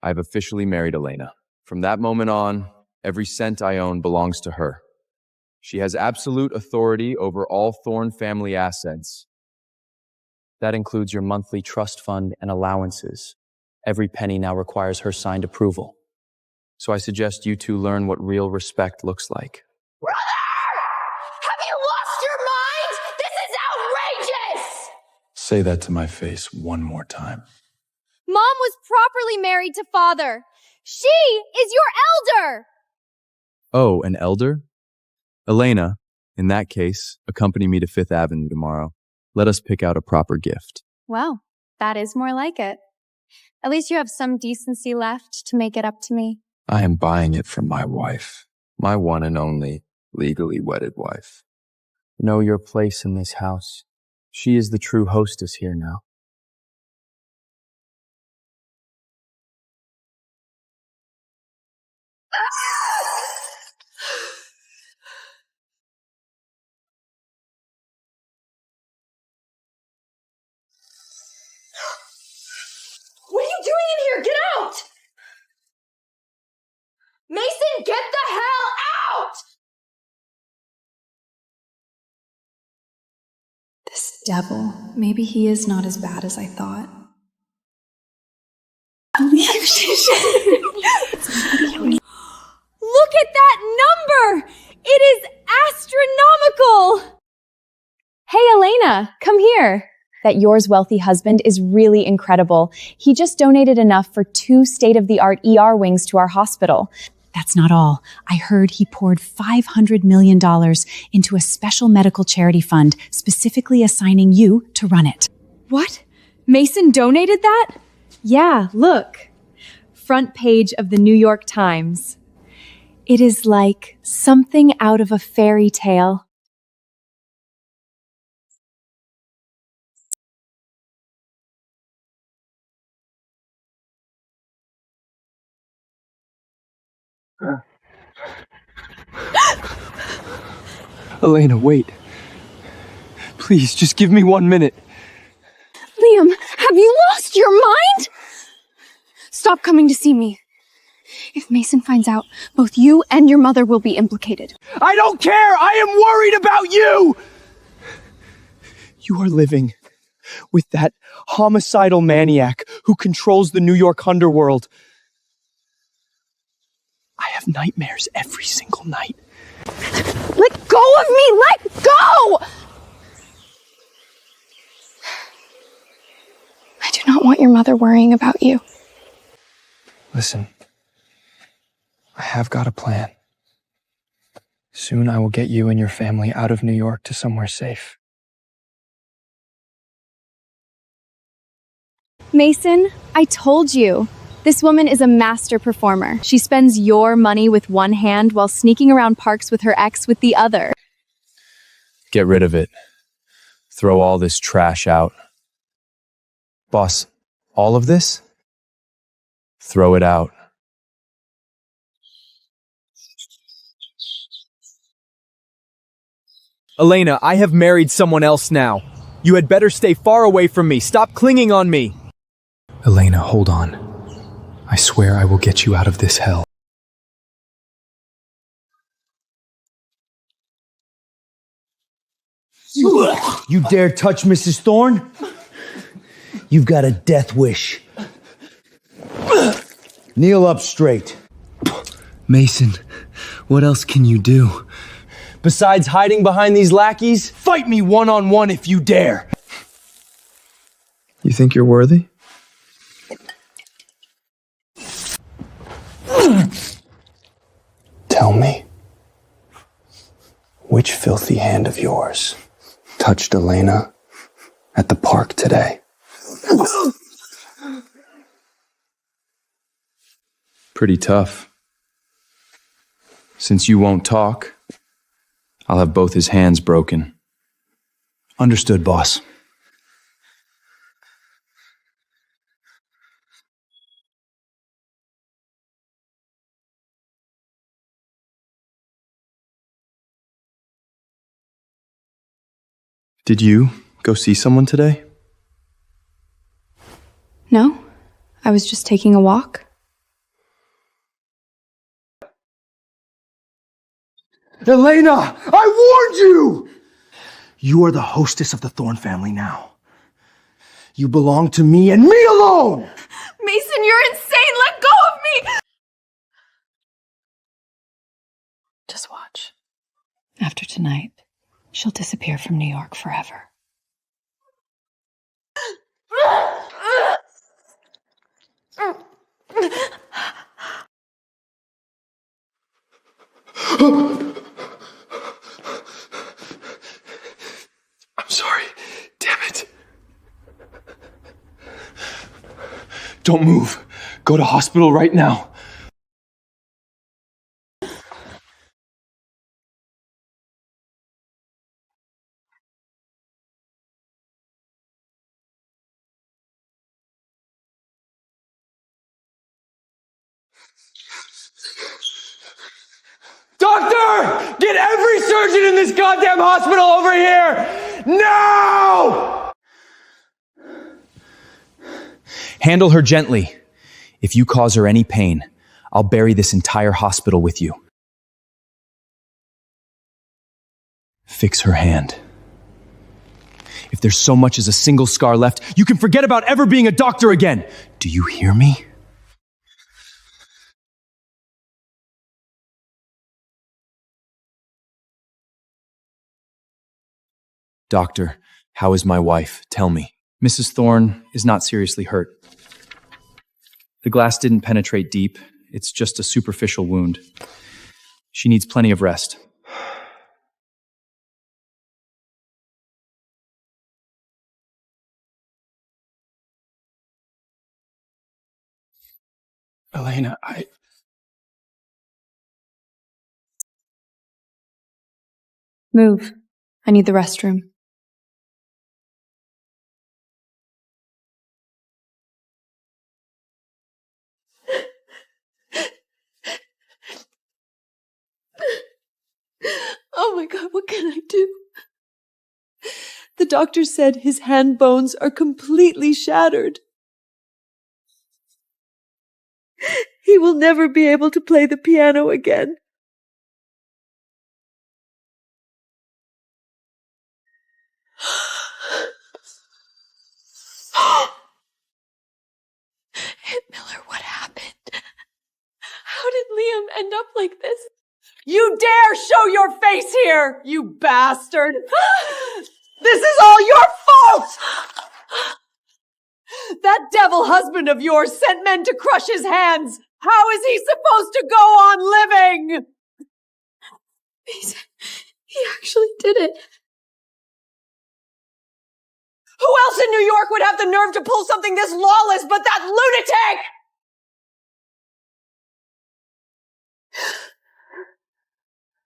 I've officially married Elena. From that moment on, every cent I own belongs to her. She has absolute authority over all Thorne family assets. That includes your monthly trust fund and allowances. Every penny now requires her signed approval. So I suggest you two learn what real respect looks like. Brother! Have you lost your mind? This is outrageous! Say that to my face one more time. Mom was properly married to father. She is your elder! Oh, an elder? Elena, in that case, accompany me to Fifth Avenue tomorrow. Let us pick out a proper gift. Well, that is more like it. At least you have some decency left to make it up to me. I am buying it from my wife. My one and only legally wedded wife. Know your place in this house. She is the true hostess here now. What are you doing in here? Get out! Mason, get the hell out! This devil. Maybe he is not as bad as I thought. Look at that number! It is astronomical! Hey, Elena, come here. That yours wealthy husband is really incredible. He just donated enough for 2 state-of-the-art ER wings to our hospital. That's not all. I heard he poured $500 million into a special medical charity fund, specifically assigning you to run it. What? Mason donated that? Yeah, look. Front page of the New York Times. It is like something out of a fairy tale. Elena, wait. Please, just give me 1 minute. Liam, have you lost your mind? Stop coming to see me. If Mason finds out, both you and your mother will be implicated. I don't care! I am worried about you! You are living with that homicidal maniac who controls the New York underworld. I have nightmares every single night. Let go of me! Let go! I do not want your mother worrying about you. Listen, I have got a plan. Soon I will get you and your family out of New York to somewhere safe. Mason, I told you. This woman is a master performer. She spends your money with one hand while sneaking around parks with her ex with the other. Get rid of it. Throw all this trash out. Boss, all of this? Throw it out. Elena, I have married someone else now. You had better stay far away from me. Stop clinging on me. Elena, hold on. I swear I will get you out of this hell. You dare touch Mrs. Thorne? You've got a death wish. Kneel up straight. Mason, what else can you do? Besides hiding behind these lackeys, fight me one-on-one if you dare. You think you're worthy? tell me, which filthy hand of yours touched Elena at the park today? Pretty tough. Since you won't talk, I'll have both his hands broken. Understood, boss. Did you go see someone today? No, I was just taking a walk. Elena, I warned you! You are the hostess of the Thorne family now. You belong to me and me alone! Mason, you're insane! Let go of me! Just watch. After tonight, she'll disappear from New York forever. I'm sorry. Damn it. Don't move. Go to hospital right now. Doctor! Get every surgeon in this goddamn hospital over here! Now! Handle her gently. If you cause her any pain, I'll bury this entire hospital with you. Fix her hand. If there's so much as a single scar left, you can forget about ever being a doctor again. Do you hear me? Doctor, how is my wife? Tell me. Mrs. Thorne is not seriously hurt. The glass didn't penetrate deep. It's just a superficial wound. She needs plenty of rest. Elena, Move. I need the restroom. Oh my God, what can I do? The doctor said his hand bones are completely shattered. He will never be able to play the piano again. Aunt Miller, what happened? How did Liam end up like this? You dare show your face here, you bastard! This is all your fault! That devil husband of yours sent men to crush his hands! How is he supposed to go on living? He actually did it. Who else in New York would have the nerve to pull something this lawless but that lunatic?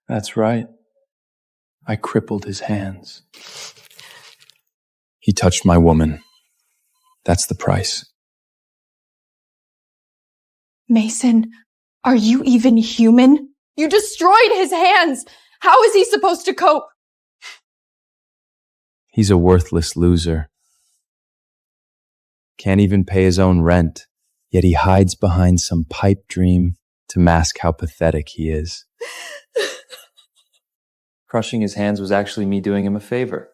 that's right. I crippled his hands. He touched my woman. That's the price. Mason, are you even human? You destroyed his hands! How is he supposed to cope? He's a worthless loser. Can't even pay his own rent, yet he hides behind some pipe dream to mask how pathetic he is. Crushing his hands was actually me doing him a favor.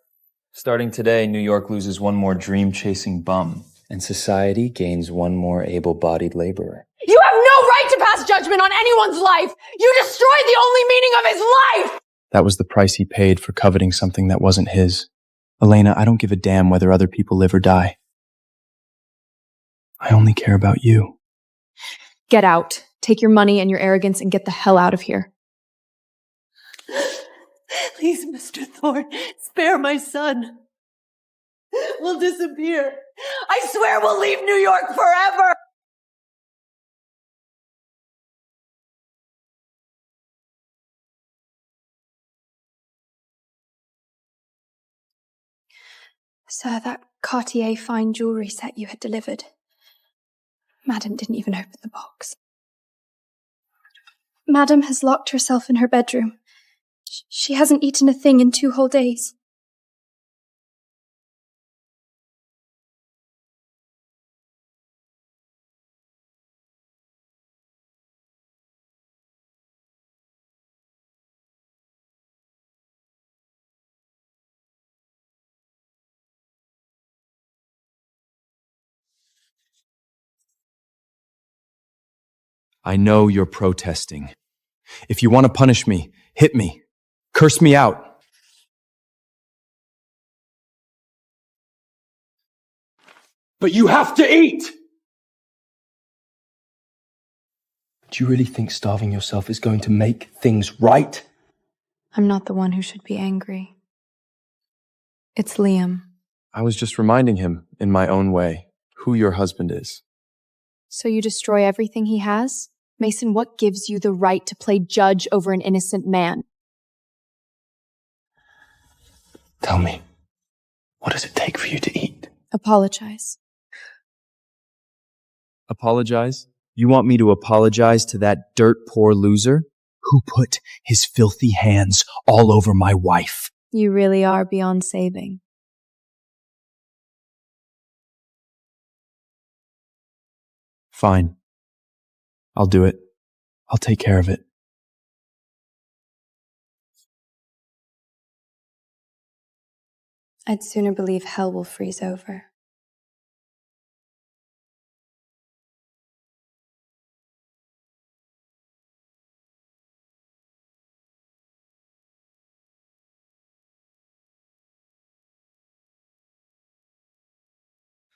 Starting today, New York loses one more dream-chasing bum, and society gains one more able-bodied laborer. You have no right to pass judgment on anyone's life! You destroyed the only meaning of his life! That was the price he paid for coveting something that wasn't his. Elena, I don't give a damn whether other people live or die. I only care about you. Get out. Take your money and your arrogance and get the hell out of here. Please, Mr. Thorne, spare my son. We'll disappear. I swear we'll leave New York forever! Sir, that Cartier fine jewellery set you had delivered. Madame didn't even open the box. Madame has locked herself in her bedroom. She hasn't eaten a thing in 2 whole days. I know you're protesting. If you want to punish me, hit me. Curse me out. But you have to eat! Do you really think starving yourself is going to make things right? I'm not the one who should be angry. It's Liam. I was just reminding him, in my own way, who your husband is. So you destroy everything he has? Mason, what gives you the right to play judge over an innocent man? Tell me, what does it take for you to eat? Apologize. Apologize? You want me to apologize to that dirt-poor loser who put his filthy hands all over my wife? You really are beyond saving. Fine. I'll do it. I'll take care of it. I'd sooner believe hell will freeze over.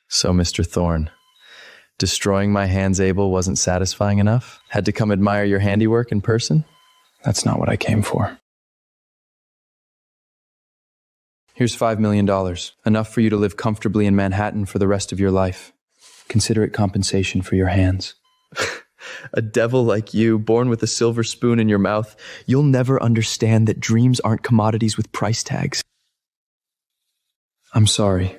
So, Mr. Thorne, destroying my hands able wasn't satisfying enough? Had to come admire your handiwork in person? That's not what I came for. Here's $5 million, enough for you to live comfortably in Manhattan for the rest of your life. Consider it compensation for your hands. A devil like you, born with a silver spoon in your mouth, you'll never understand that dreams aren't commodities with price tags. I'm sorry.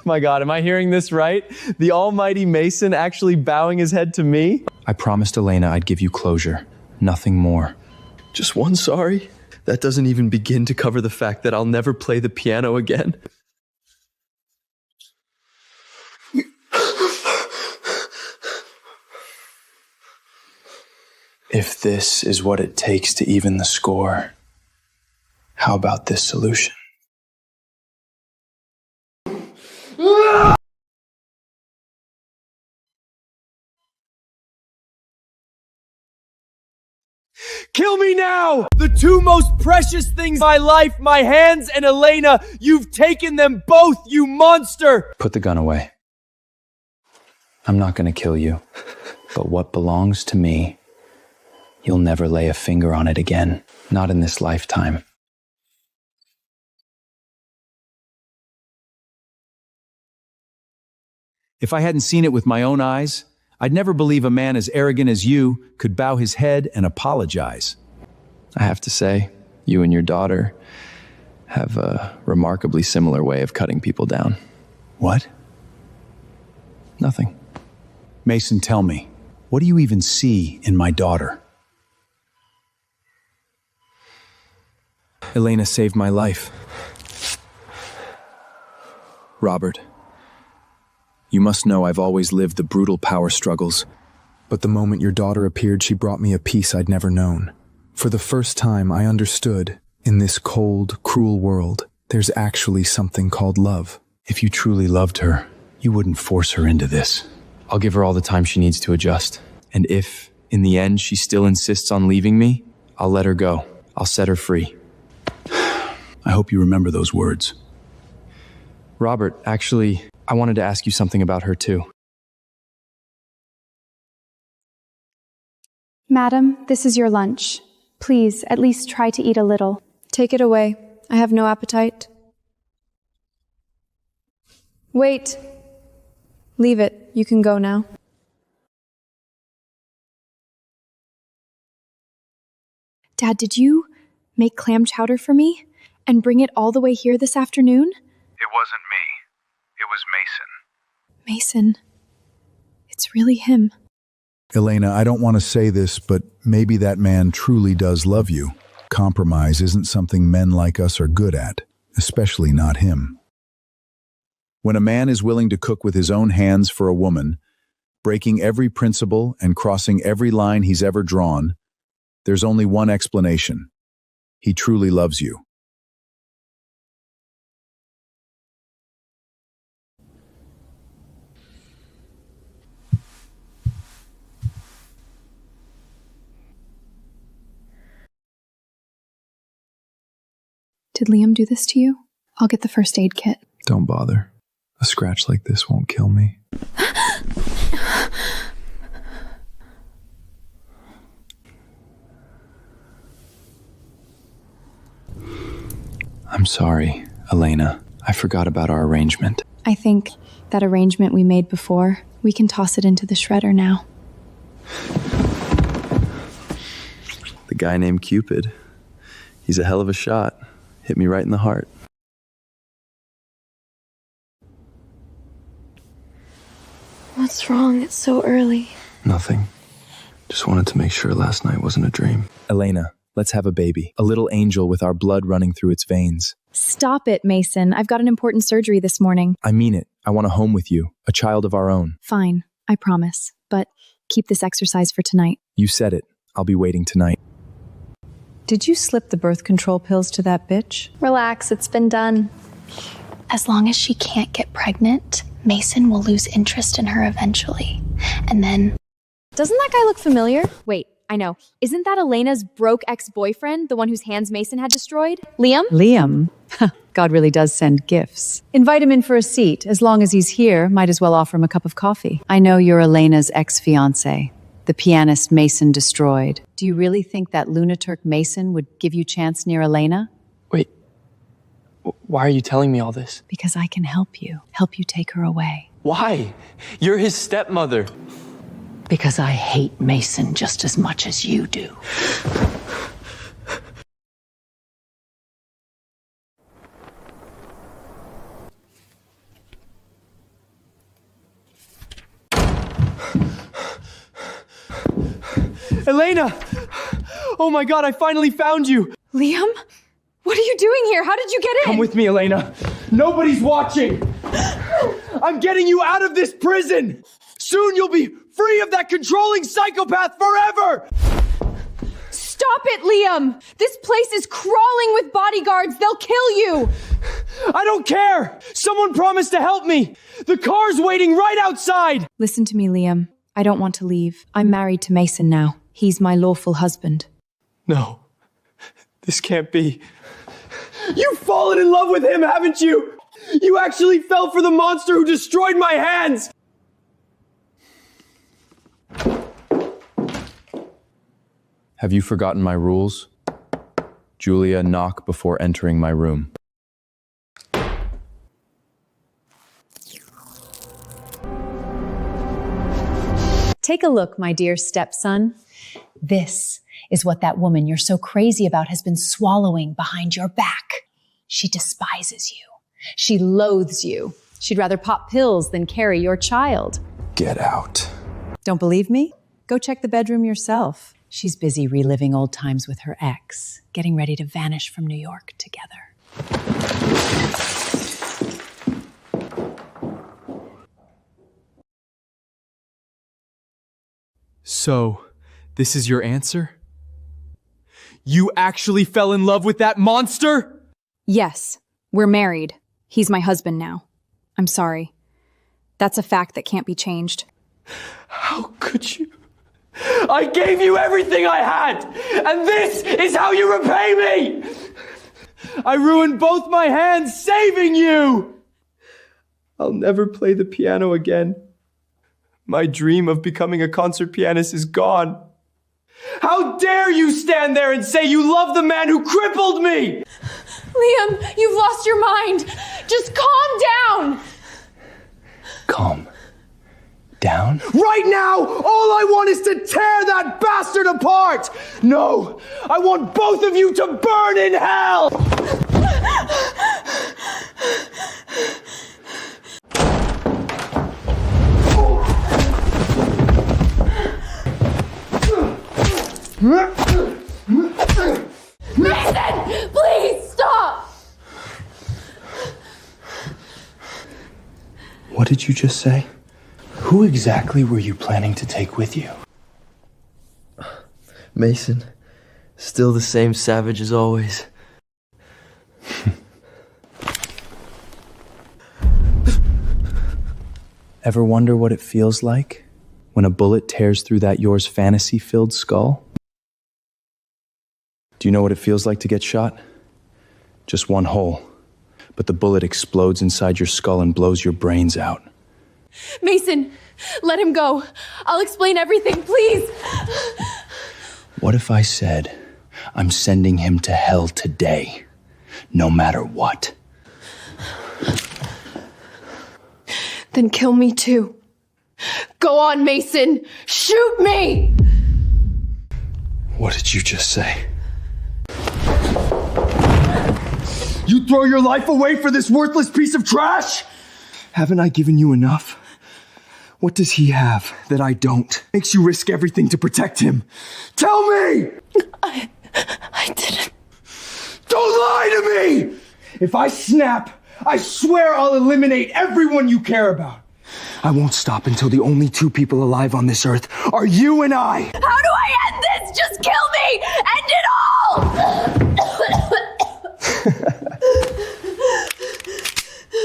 My God, am I hearing this right? The almighty Mason actually bowing his head to me? I promised Elena I'd give you closure, nothing more. Just one sorry? That doesn't even begin to cover the fact that I'll never play the piano again. If this is what it takes to even the score, how about this solution? Kill me now! The two most precious things in my life, my hands and Elena, you've taken them both, you monster! Put the gun away. I'm not gonna kill you, but what belongs to me, you'll never lay a finger on it again. Not in this lifetime. If I hadn't seen it with my own eyes, I'd never believe a man as arrogant as you could bow his head and apologize. I have to say, you and your daughter have a remarkably similar way of cutting people down. What? Nothing. Mason, tell me, what do you even see in my daughter? Elena saved my life. Robert, you must know I've always lived the brutal power struggles. But the moment your daughter appeared, she brought me a peace I'd never known. For the first time, I understood, in this cold, cruel world, there's actually something called love. If you truly loved her, you wouldn't force her into this. I'll give her all the time she needs to adjust. And if, in the end, she still insists on leaving me, I'll let her go. I'll set her free. I hope you remember those words. Robert, actually, I wanted to ask you something about her too. Madam, this is your lunch. Please, at least try to eat a little. Take it away. I have no appetite. Wait. Leave it. You can go now. Dad, did you make clam chowder for me and bring it all the way here this afternoon? It wasn't me. It was Mason. Mason. It's really him. Elena, I don't want to say this, but maybe that man truly does love you. Compromise isn't something men like us are good at, especially not him. When a man is willing to cook with his own hands for a woman, breaking every principle and crossing every line he's ever drawn, there's only one explanation. He truly loves you. Did Liam do this to you? I'll get the first aid kit. Don't bother. A scratch like this won't kill me. I'm sorry, Elena. I forgot about our arrangement. I think that arrangement we made before, we can toss it into the shredder now. The guy named Cupid. He's a hell of a shot. Hit me right in the heart. What's wrong? It's so early. Nothing. Just wanted to make sure last night wasn't a dream. Elena, let's have a baby. A little angel with our blood running through its veins. Stop it, Mason. I've got an important surgery this morning. I mean it. I want a home with you. A child of our own. Fine. I promise. But keep this exercise for tonight. You said it. I'll be waiting tonight. Did you slip the birth control pills to that bitch? Relax, it's been done. As long as she can't get pregnant, Mason will lose interest in her eventually. And then... Doesn't that guy look familiar? Wait, I know. Isn't that Elena's broke ex-boyfriend, the one whose hands Mason had destroyed? Liam? Liam? God really does send gifts. Invite him in for a seat. As long as he's here, might as well offer him a cup of coffee. I know you're Elena's ex-fiancé, the pianist Mason destroyed. Do you really think that lunatic Mason would give you chance near Elena? Wait, why are you telling me all this? Because I can help you take her away. Why? You're his stepmother. Because I hate Mason just as much as you do. Elena! Oh my God, I finally found you! Liam? What are you doing here? How did you get in? Come with me, Elena. Nobody's watching. I'm getting you out of this prison. Soon you'll be free of that controlling psychopath forever! Stop it, Liam! This place is crawling with bodyguards. They'll kill you! I don't care! Someone promised to help me! The car's waiting right outside! Listen to me, Liam. I don't want to leave. I'm married to Mason now. He's my lawful husband. No. This can't be. You've fallen in love with him, haven't you? You actually fell for the monster who destroyed my hands! Have you forgotten my rules? Julia, knock before entering my room. Take a look, my dear stepson. This is what that woman you're so crazy about has been swallowing behind your back. She despises you. She loathes you. She'd rather pop pills than carry your child. Get out. Don't believe me? Go check the bedroom yourself. She's busy reliving old times with her ex, getting ready to vanish from New York together. So, this is your answer? You actually fell in love with that monster? Yes, we're married. He's my husband now. I'm sorry. That's a fact that can't be changed. How could you? I gave you everything I had, and this is how you repay me! I ruined both my hands saving you! I'll never play the piano again. My dream of becoming a concert pianist is gone. How dare you stand there and say you love the man who crippled me? Liam, you've lost your mind. Just calm down. Calm down? Right now, all I want is to tear that bastard apart! No, I want both of you to burn in hell! Mason, please stop! What did you just say? Who exactly were you planning to take with you? Mason, still the same savage as always. Ever wonder what it feels like when a bullet tears through that yours fantasy-filled skull? Do you know what it feels like to get shot? Just one hole. But the bullet explodes inside your skull and blows your brains out. Mason, let him go. I'll explain everything, please. What if I said, I'm sending him to hell today, no matter what? Then kill me too. Go on, Mason. Shoot me! What did you just say? You throw your life away for this worthless piece of trash? Haven't I given you enough? What does he have that I don't? Makes you risk everything to protect him. Tell me! I didn't. Don't lie to me! If I snap, I swear I'll eliminate everyone you care about. I won't stop until the only two people alive on this earth are you and I. How do I end this? Just kill me! End it all!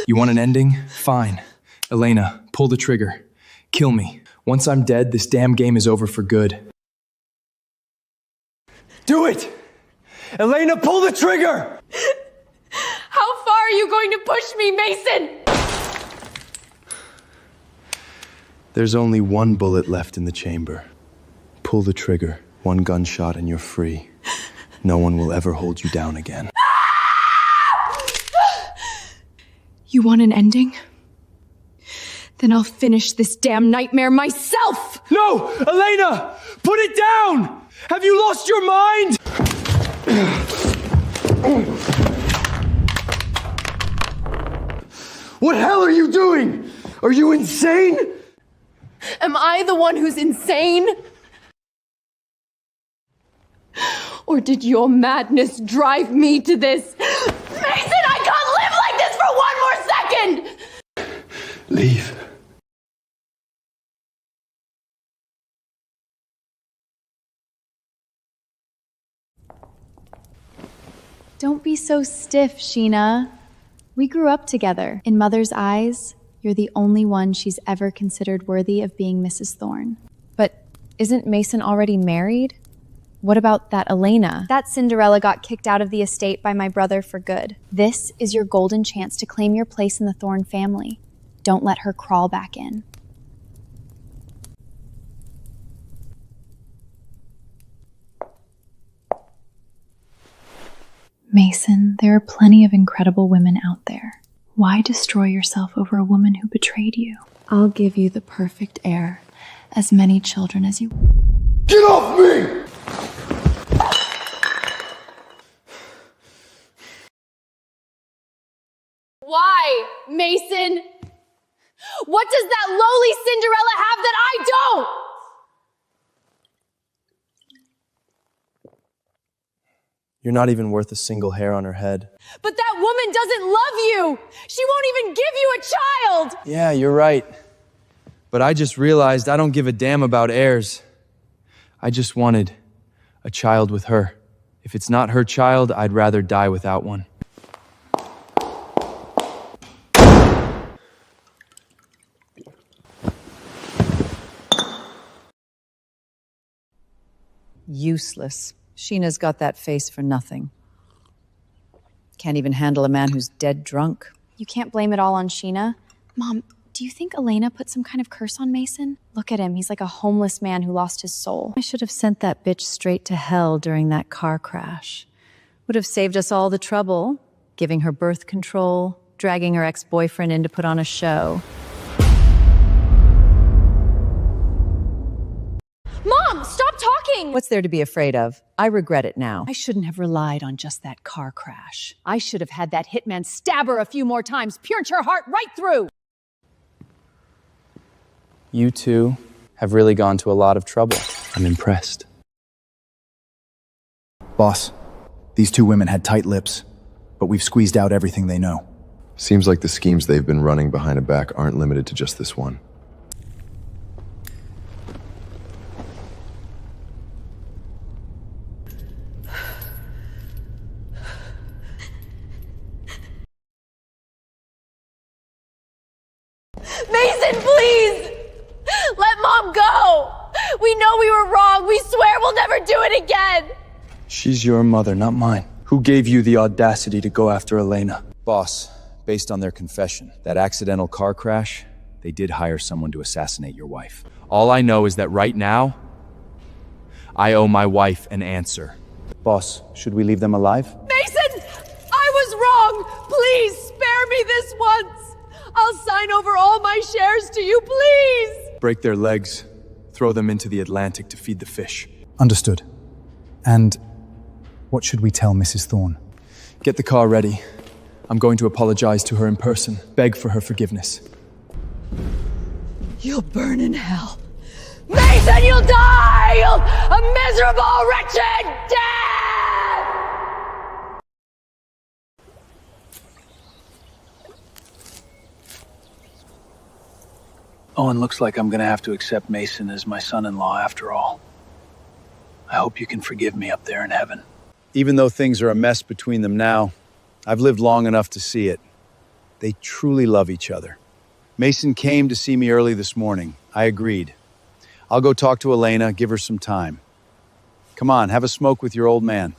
You want an ending? Fine. Elena, pull the trigger. Kill me. Once I'm dead, this damn game is over for good. Do it! Elena, pull the trigger! How far are you going to push me, Mason? There's only one bullet left in the chamber. Pull the trigger. One gunshot and you're free. No one will ever hold you down again. You want an ending? Then I'll finish this damn nightmare myself! No! Elena! Put it down! Have you lost your mind? What hell are you doing? Are you insane? Am I the one who's insane? Or did your madness drive me to this? Mason, I can't live like this for one more second! Leave. Don't be so stiff, Sheena. We grew up together. In Mother's eyes, you're the only one she's ever considered worthy of being Mrs. Thorne. But isn't Mason already married? What about that Elena? That Cinderella got kicked out of the estate by my brother for good. This is your golden chance to claim your place in the Thorne family. Don't let her crawl back in. Mason, there are plenty of incredible women out there. Why destroy yourself over a woman who betrayed you? I'll give you the perfect heir, as many children as you... Get off me! Why, Mason? What does that lowly Cinderella have that I don't? You're not even worth a single hair on her head. But that woman doesn't love you! She won't even give you a child! Yeah, you're right. But I just realized I don't give a damn about heirs. I just wanted a child with her. If it's not her child, I'd rather die without one. Useless. Sheena's got that face for nothing. Can't even handle a man who's dead drunk. You can't blame it all on Sheena. Mom, Do you think Elena put some kind of curse on Mason? Look at him. He's like a homeless man who lost his soul. I should have sent that bitch straight to hell during that car crash. Would have saved us all the trouble, giving her birth control, dragging her ex-boyfriend in to put on a show. Mom, stop talking! What's there to be afraid of? I regret it now. I shouldn't have relied on just that car crash. I should have had that hitman stab her a few more times, pierce her heart right through! You two have really gone to a lot of trouble. I'm impressed. Boss, these two women had tight lips, but we've squeezed out everything they know. Seems like the schemes they've been running behind a back aren't limited to just this one. Mason, please! Let Mom go! We know we were wrong. We swear we'll never do it again. She's your mother, not mine. Who gave you the audacity to go after Elena? Boss, based on their confession, that accidental car crash, they did hire someone to assassinate your wife. All I know is that right now, I owe my wife an answer. Boss, should we leave them alive? Mason! I was wrong! Please spare me this once! I'll sign over all my shares to you, please! Break their legs, throw them into the Atlantic to feed the fish. Understood. And what should we tell Mrs. Thorne? Get the car ready. I'm going to apologize to her in person, beg for her forgiveness. You'll burn in hell. Mason, you'll die! You'll a miserable, wretched death! Owen, looks like I'm gonna have to accept Mason as my son-in-law after all. I hope you can forgive me up there in heaven. Even though things are a mess between them now, I've lived long enough to see it. They truly love each other. Mason came to see me early this morning. I agreed. I'll go talk to Elena, give her some time. Come on, have a smoke with your old man.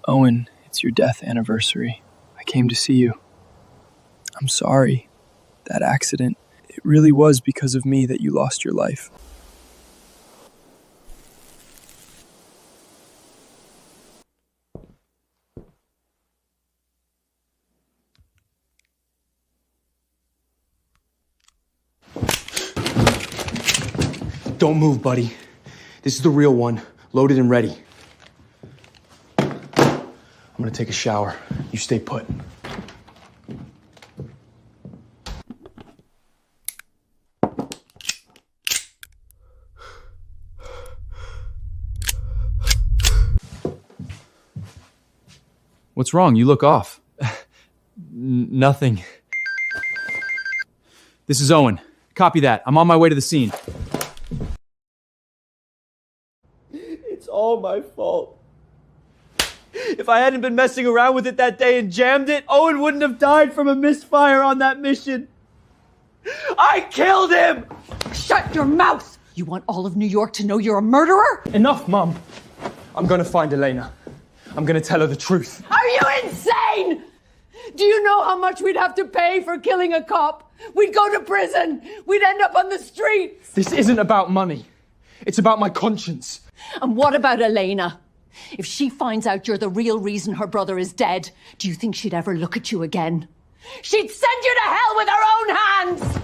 Owen, it's your death anniversary. I came to see you. I'm sorry. That accident, it really was because of me that you lost your life. Don't move, buddy. This is the real one, loaded and ready. I'm gonna take a shower. You stay put. What's wrong? You look off. Nothing. This is Owen. Copy that. I'm on my way to the scene. It's all my fault. If I hadn't been messing around with it that day and jammed it, Owen wouldn't have died from a misfire on that mission. I killed him! Shut your mouth! You want all of New York to know you're a murderer? Enough, Mom. I'm gonna find Elena. I'm gonna tell her the truth. Are you insane? Do you know how much we'd have to pay for killing a cop? We'd go to prison. We'd end up on the streets. This isn't about money. It's about my conscience. And what about Elena? If she finds out you're the real reason her brother is dead, do you think she'd ever look at you again? She'd send you to hell with her own hands!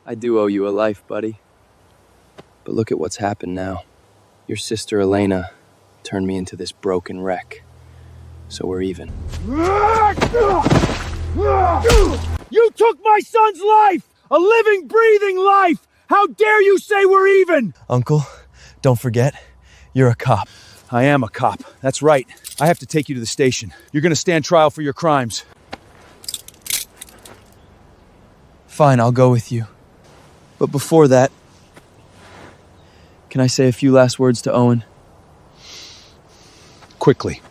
I do owe you a life, buddy. But look at what's happened now. Your sister Elena turned me into this broken wreck. So we're even. You took my son's life! A living, breathing life! How dare you say we're even? Uncle, don't forget, you're a cop. I am a cop. That's right. I have to take you to the station. You're gonna stand trial for your crimes. Fine, I'll go with you. But before that, can I say a few last words to Owen? Quickly.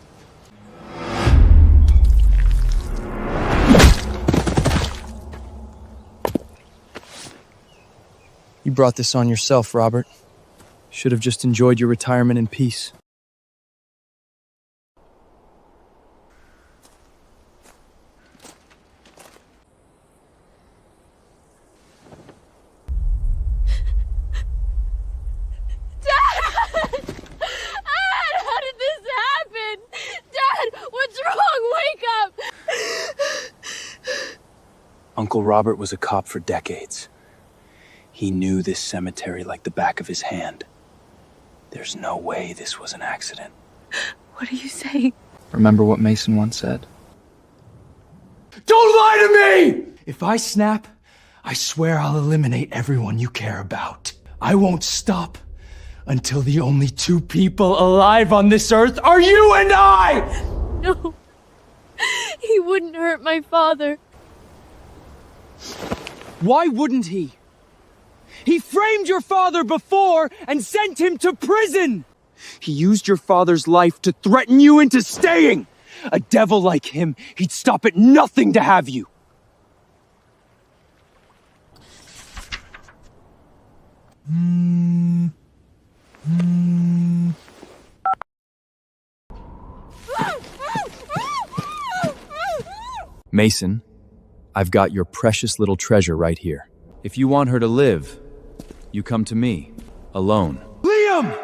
You brought this on yourself, Robert. Should have just enjoyed your retirement in peace. Uncle Robert was a cop for decades. He knew this cemetery like the back of his hand. There's no way this was an accident. What are you saying? Remember what Mason once said? Don't lie to me! If I snap, I swear I'll eliminate everyone you care about. I won't stop until the only two people alive on this earth are you and I! No. He wouldn't hurt my father. Why wouldn't he? He framed your father before and sent him to prison! He used your father's life to threaten you into staying! A devil like him, he'd stop at nothing to have you! Mason, I've got your precious little treasure right here. If you want her to live, you come to me, alone. Liam!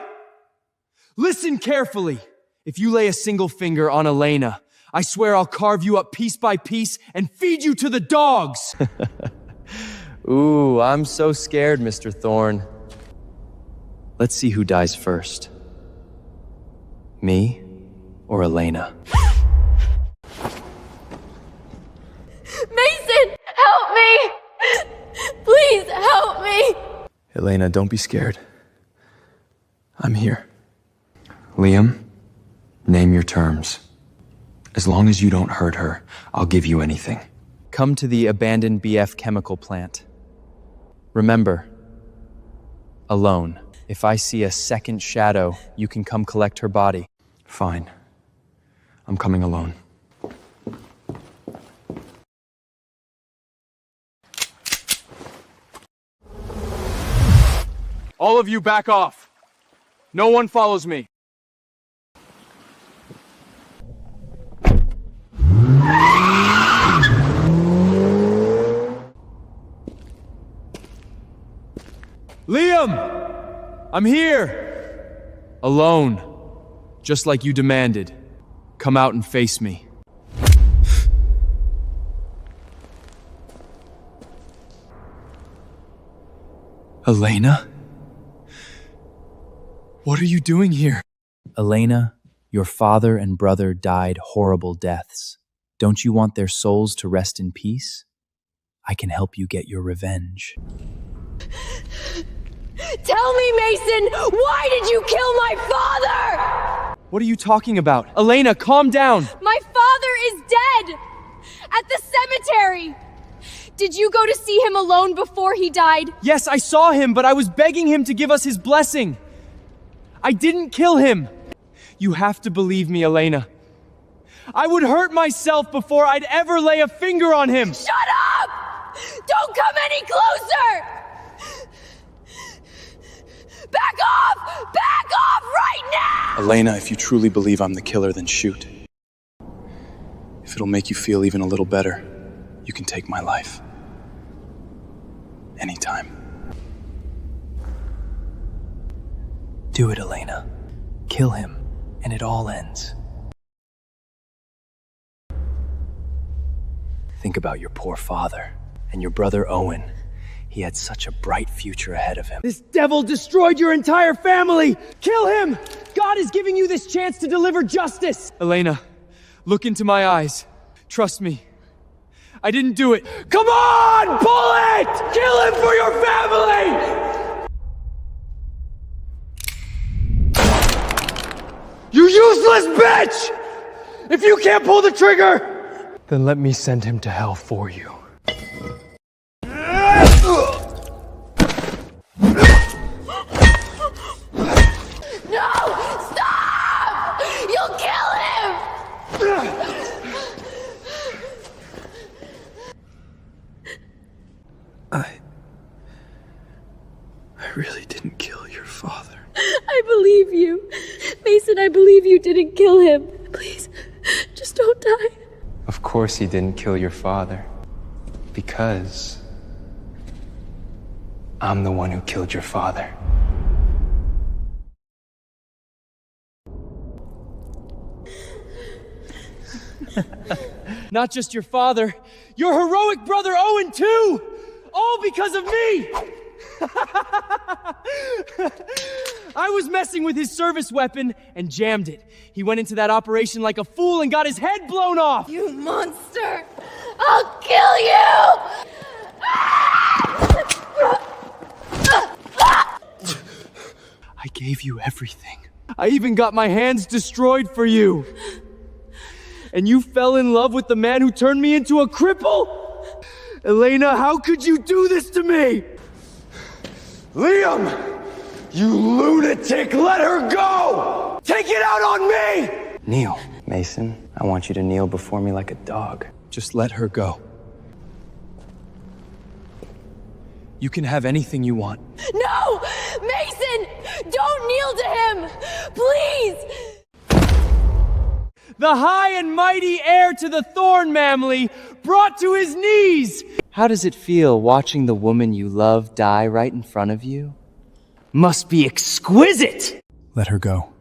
Listen carefully. If you lay a single finger on Elena, I swear I'll carve you up piece by piece and feed you to the dogs! Ooh, I'm so scared, Mr. Thorne. Let's see who dies first. Me or Elena? Mason, help me! Please help me! Elena, don't be scared. I'm here. Liam, name your terms. As long as you don't hurt her, I'll give you anything. Come to the abandoned BF chemical plant. Remember, alone. If I see a second shadow, you can come collect her body. Fine. I'm coming alone. All of you back off. No one follows me. Liam! I'm here! Alone. Just like you demanded. Come out and face me. Elena? What are you doing here? Elena, your father and brother died horrible deaths. Don't you want their souls to rest in peace? I can help you get your revenge. Tell me, Mason, why did you kill my father? What are you talking about? Elena, calm down! My father is dead! At the cemetery! Did you go to see him alone before he died? Yes, I saw him, but I was begging him to give us his blessing. I didn't kill him. You have to believe me, Elena. I would hurt myself before I'd ever lay a finger on him. Shut up! Don't come any closer! Back off! Back off right now! Elena, if you truly believe I'm the killer, then shoot. If it'll make you feel even a little better, you can take my life. Anytime. Do it, Elena. Kill him, and it all ends. Think about your poor father and your brother Owen. He had such a bright future ahead of him. This devil destroyed your entire family! Kill him! God is giving you this chance to deliver justice! Elena, look into my eyes. Trust me. I didn't do it. Come on! Pull it! Kill him for your family! You useless bitch! If you can't pull the trigger, then let me send him to hell for you. Mason, I believe you didn't kill him. Please, just don't die. Of course he didn't kill your father. Because I'm the one who killed your father. Not just your father, your heroic brother Owen too! All because of me! I was messing with his service weapon and jammed it. He went into that operation like a fool and got his head blown off! You monster! I'll kill you! I gave you everything. I even got my hands destroyed for you. And you fell in love with the man who turned me into a cripple? Elena, how could you do this to me? Liam! You lunatic! Let her go! Take it out on me! Kneel. Mason, I want you to kneel before me like a dog. Just let her go. You can have anything you want. No! Mason! Don't kneel to him! Please! The high and mighty heir to the Thorne family, brought to his knees! How does it feel watching the woman you love die right in front of you? Must be exquisite! Let her go.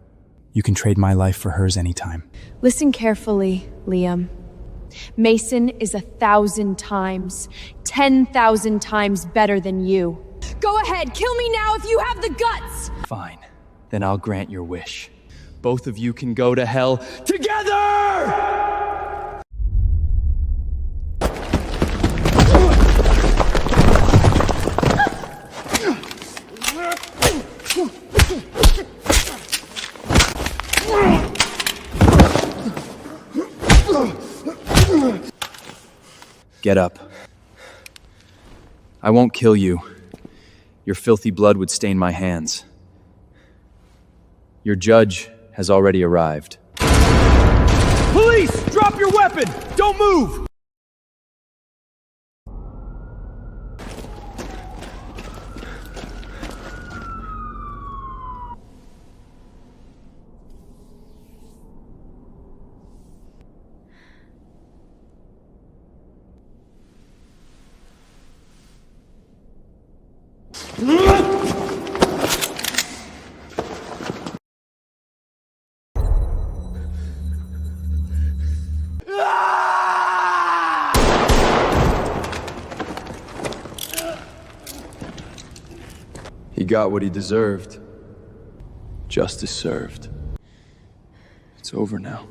You can trade my life for hers anytime. Listen carefully, Liam. Mason is 1,000 times, 10,000 times better than you. Go ahead, kill me now if you have the guts! Fine. Then I'll grant your wish. Both of you can go to hell together! Get up. I won't kill you. Your filthy blood would stain my hands. Your judge has already arrived. Police! Drop your weapon! Don't move! He got what he deserved. Justice served. It's over now.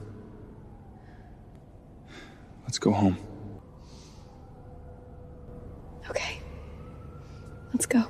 Let's go home. Okay. Let's go.